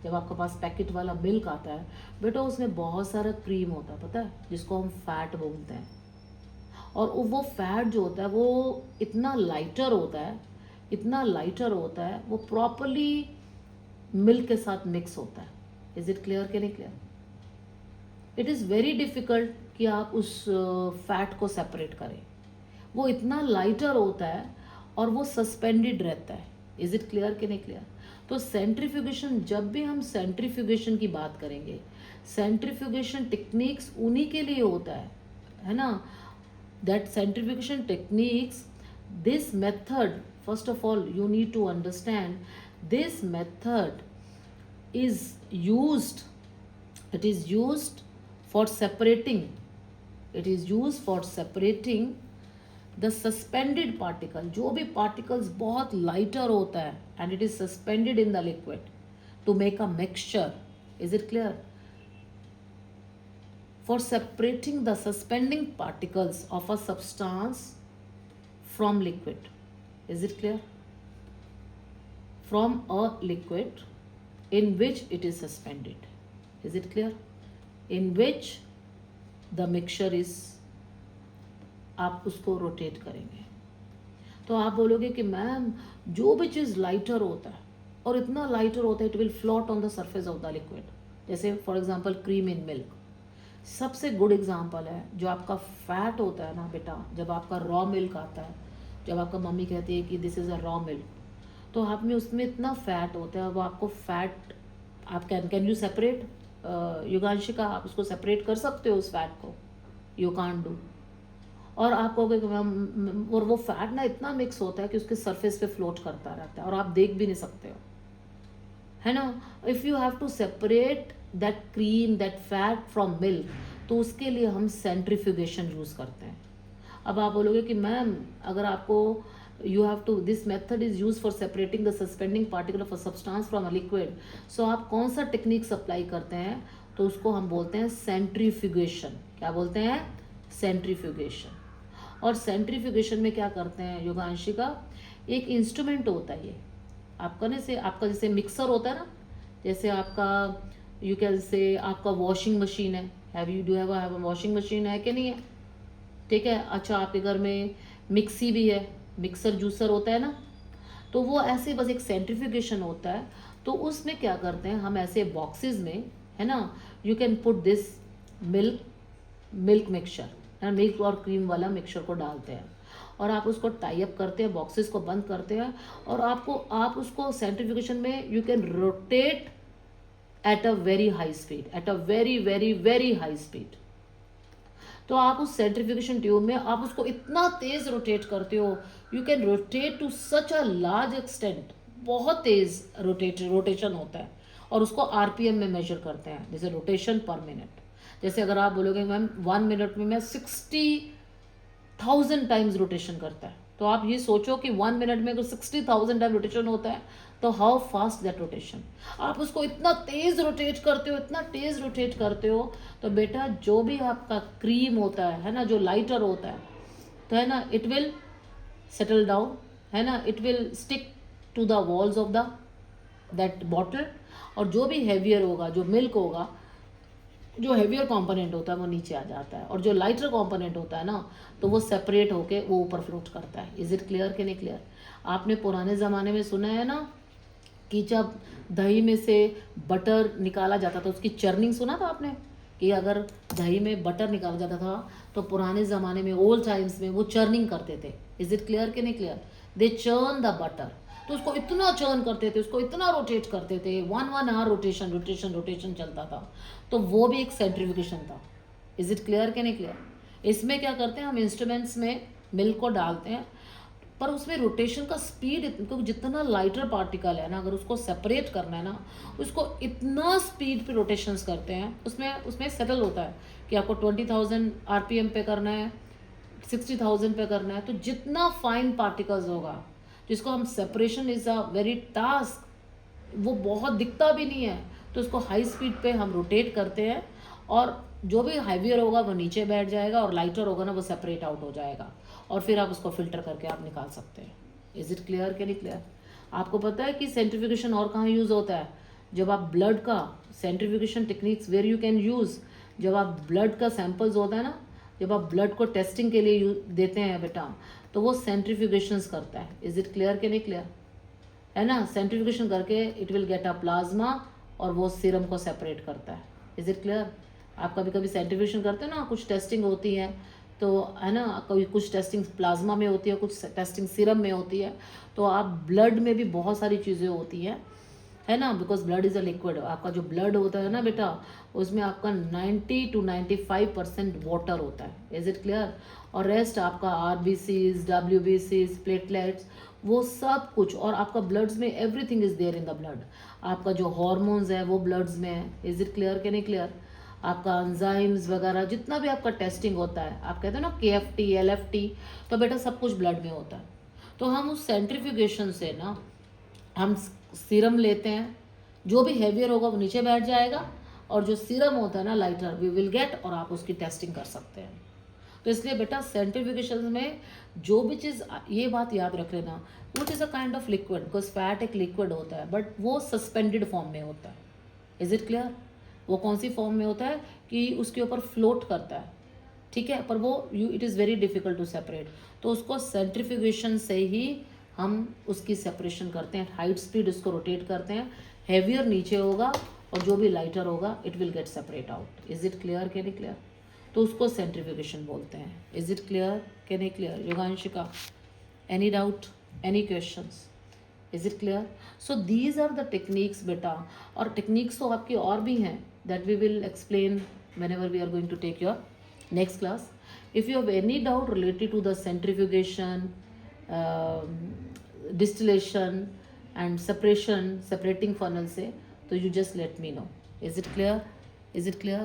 जब आपके पास पैकेट वाला मिल्क आता है बेटा, उसमें बहुत सारा क्रीम होता है, पता है, जिसको हम फैट बोलते हैं। और वो फैट जो होता है वो इतना लाइटर होता है, इतना लाइटर होता है, वो प्रॉपरली मिल्क के साथ मिक्स होता है। इज इट क्लियर कि नहीं clear? It is very difficult कि आप उस फैट को सेपरेट करें। वो इतना लाइटर होता है और वो सस्पेंडेड रहता है। इज इट क्लियर कि नहीं क्लियर? तो सेंट्रीफ्यूगेशन, जब भी हम सेंट्रीफ्यूगेशन की बात करेंगे, सेंट्रीफ्यूगेशन टेक्निक्स उन्हीं के लिए होता है ना? That centrifugation techniques, this method, first of all you need to understand this method is used, it is used for separating, it is used for separating the suspended particle, जो भी particles बहुत lighter होता है and it is suspended in the liquid to make a mixture. Is it clear? For separating the suspending particles of a substance from liquid. Is it clear? From a liquid in which it is suspended. Is it clear? In which the mixture is, आप उसको रोटेट करेंगे। तो आप बोलोगे कि मैम जो भी चीज़ लाइटर होता है और इतना लाइटर होता है, it will float on the surface of the liquid. जैसे for example cream in milk सबसे गुड एग्जांपल है। जो आपका फैट होता है ना बेटा, जब आपका रॉ मिल्क आता है, जब आपका मम्मी कहती है कि this is a raw milk, तो आप में उसमें इतना फैट होता है, वो आपको फैट, आप कैन यू सेपरेट? युगांशिका, आप उसको सेपरेट कर सकते हो उस फैट को? You can't do. और आप कहोगे कि मैम, और वो फैट ना इतना मिक्स होता है कि उसके सरफेस पे फ्लोट करता रहता है और आप देख भी नहीं सकते हो, है ना? If you have to separate that cream, that fat from milk, तो उसके लिए हम सेंट्रीफ्यूगेशन यूज़ करते हैं। अब आप बोलोगे कि मैम अगर आपको you have to, this method is used for separating the suspending particle of a substance from a liquid, so आप कौन सा टेक्निक अप्लाई करते हैं? तो उसको हम बोलते हैं सेंट्रीफ्यूगेशन। क्या बोलते हैं? सेंट्रीफ्यूगेशन। और सेंट्रीफ्यूगेशन में क्या करते हैं युगांशिका? एक इंस्ट्रूमेंट होता है ये आपका, ना से आपका जैसे मिक्सर होता है ना, जैसे आपका यू कैन से आपका वॉशिंग मशीन है, have you do have a washing machine है कि नहीं है? ठीक है, अच्छा आपके घर में मिक्सी भी है, मिक्सर जूसर होता है ना, तो वो ऐसे बस एक सेंट्रीफ्यूगेशन होता है। तो उसमें क्या करते हैं हम, ऐसे बॉक्सेस में, है ना, you can put this milk mixture, milk और क्रीम वाला मिक्सचर को डालते हैं और आप उसको टाई अप करते हैं, बॉक्सेस को बंद करते हैं और आप उसको सेंट्रीफ्यूगेशन में you can rotate at a very high speed, at a very very very high speed. तो आप उस सेंट्रीफ्यूगेशन ट्यूब में आप उसको इतना तेज रोटेट करते हो, you can rotate to such a large extent, बहुत तेज रोटेशन होता है और उसको आरपीएम में मेजर करते हैं, जैसे रोटेशन पर मिनट। जैसे अगर आप बोलोगे मैम 1 मिनट में मैं 60,000 टाइम्स रोटेशन करता है, तो आप ये सोचो कि 1 मिनट में अगर 60,000 टाइम रोटेशन होता है तो हाउ फास्ट दैट रोटेशन। आप उसको इतना तेज रोटेट करते हो, इतना तेज रोटेट करते हो, तो बेटा जो भी आपका क्रीम होता है ना, जो लाइटर होता है, तो है ना, इट विल सेटल डाउन, है ना, it will stick to the walls of the that bottle. और जो भी हैवियर होगा, जो मिल्क होगा, जो हैवियर कंपोनेंट होता है वो नीचे आ जाता है और जो लाइटर कंपोनेंट होता है ना, तो वो सेपरेट होके वो ऊपर फ्लोट करता है। इज इट क्लियर कि नहीं क्लियर? आपने पुराने ज़माने में सुना है ना कि जब दही में से बटर निकाला जाता था, उसकी चर्निंग सुना था आपने? कि अगर दही में बटर निकाला जाता था तो पुराने ज़माने में, ओल्ड टाइम्स में, वो चर्निंग करते थे। इज इट क्लियर कि नहीं clear? They churn the butter, तो उसको इतना चर्न करते थे, उसको इतना रोटेट करते थे, 1 आवर रोटेशन रोटेशन रोटेशन चलता था। तो वो भी एक सेंट्रीफ्यूगेशन था। इज इट क्लियर कि नहीं क्लियर? इसमें क्या करते हैं हम, इंस्ट्रूमेंट्स में मिल्क को डालते हैं, पर उसमें रोटेशन का स्पीड, क्योंकि जितना लाइटर पार्टिकल है ना, अगर उसको सेपरेट करना है ना, उसको इतना स्पीड पे रोटेशंस करते हैं, उसमें उसमें सेटल होता है कि आपको 20,000 RPM पे करना है, 60,000 पे करना है। तो जितना फाइन पार्टिकल्स होगा, जिसको हम separation is a very task, वो बहुत दिखता भी नहीं है, तो उसको हाई स्पीड पे हम रोटेट करते हैं, और जो भी हैवियर होगा वो नीचे बैठ जाएगा, और लाइटर होगा ना वो सेपरेट आउट हो जाएगा, और फिर आप उसको फिल्टर करके आप निकाल सकते हैं। इज इट क्लियर कि नहीं क्लियर? आपको पता है कि सेंट्रीफ्यूगेशन और कहाँ यूज़ होता है? जब आप ब्लड का centrifugation techniques where you can use, जब आप ब्लड का सैंपल्स होता है ना, जब आप ब्लड को टेस्टिंग के लिए देते हैं बेटा, तो वो सेंट्रीफ्यूगेशंस करता है। इज इट क्लियर कि नहीं क्लियर? है ना, सेंट्रीफ्यूगेशन करके it will get a plasma, और वो सीरम को सेपरेट करता है। Is it clear? आप कभी कभी सेंट्रीफ्यूगेशन करते हैं ना, कुछ टेस्टिंग होती है तो, है ना, कभी कुछ टेस्टिंग प्लाज्मा में होती है, कुछ टेस्टिंग सीरम में होती है, तो आप ब्लड में भी बहुत सारी चीज़ें होती हैं, है ना, because blood is a liquid. आपका जो ब्लड होता है ना बेटा, उसमें आपका 90 to 95% वाटर होता है। Is it clear? और रेस्ट आपका RBCs, WBCs, प्लेटलेट्स, वो सब कुछ, और आपका ब्लड्स में everything is there in the blood. आपका जो हॉर्मोन्स है वो ब्लड्स में है। इज इट क्लियर कि नहीं क्लियर? आपका एंजाइम्स वगैरह जितना भी आपका टेस्टिंग होता है, आप कहते हैं ना KFT, LFT, तो बेटा सब कुछ ब्लड में होता है। तो हम उस सेंट्रीफ्यूगेशन से ना, हम सीरम लेते हैं, जो भी हैवियर होगा वो नीचे बैठ जाएगा, और जो सीरम होता है ना लाइटर, वी विल गेट, और आप उसकी टेस्टिंग कर सकते हैं। तो इसलिए बेटा सेंट्रीफ्यूगेशन में जो भी चीज़, ये बात याद रख लेना, वो is a kind of liquid, because fat एक लिक्विड होता है, बट वो सस्पेंडेड फॉर्म में होता है। Is it clear? वो कौन सी फॉर्म में होता है कि उसके ऊपर फ्लोट करता है, ठीक है, पर वो it is very difficult to separate. तो उसको सेंट्रीफ्यूगेशन से ही हम उसकी सेपरेशन करते हैं, हाइट स्पीड उसको रोटेट करते हैं, हैवियर नीचे होगा, और जो भी लाइटर होगा it will get separate out. Is it clear कि नहीं क्लियर? तो उसको सेंट्रीफ्यूगेशन बोलते हैं। इज इट क्लियर कि नहीं clear? Yoganshika, any doubt, any questions? Is it clear? So these are the techniques बेटा, और टेक्निक्स तो आपकी और भी हैं, that we will explain whenever we are going to take your next class. If you have any doubt related to the centrifugation, distillation and separating funnel से, तो you just let me know. Is it clear? Is it clear?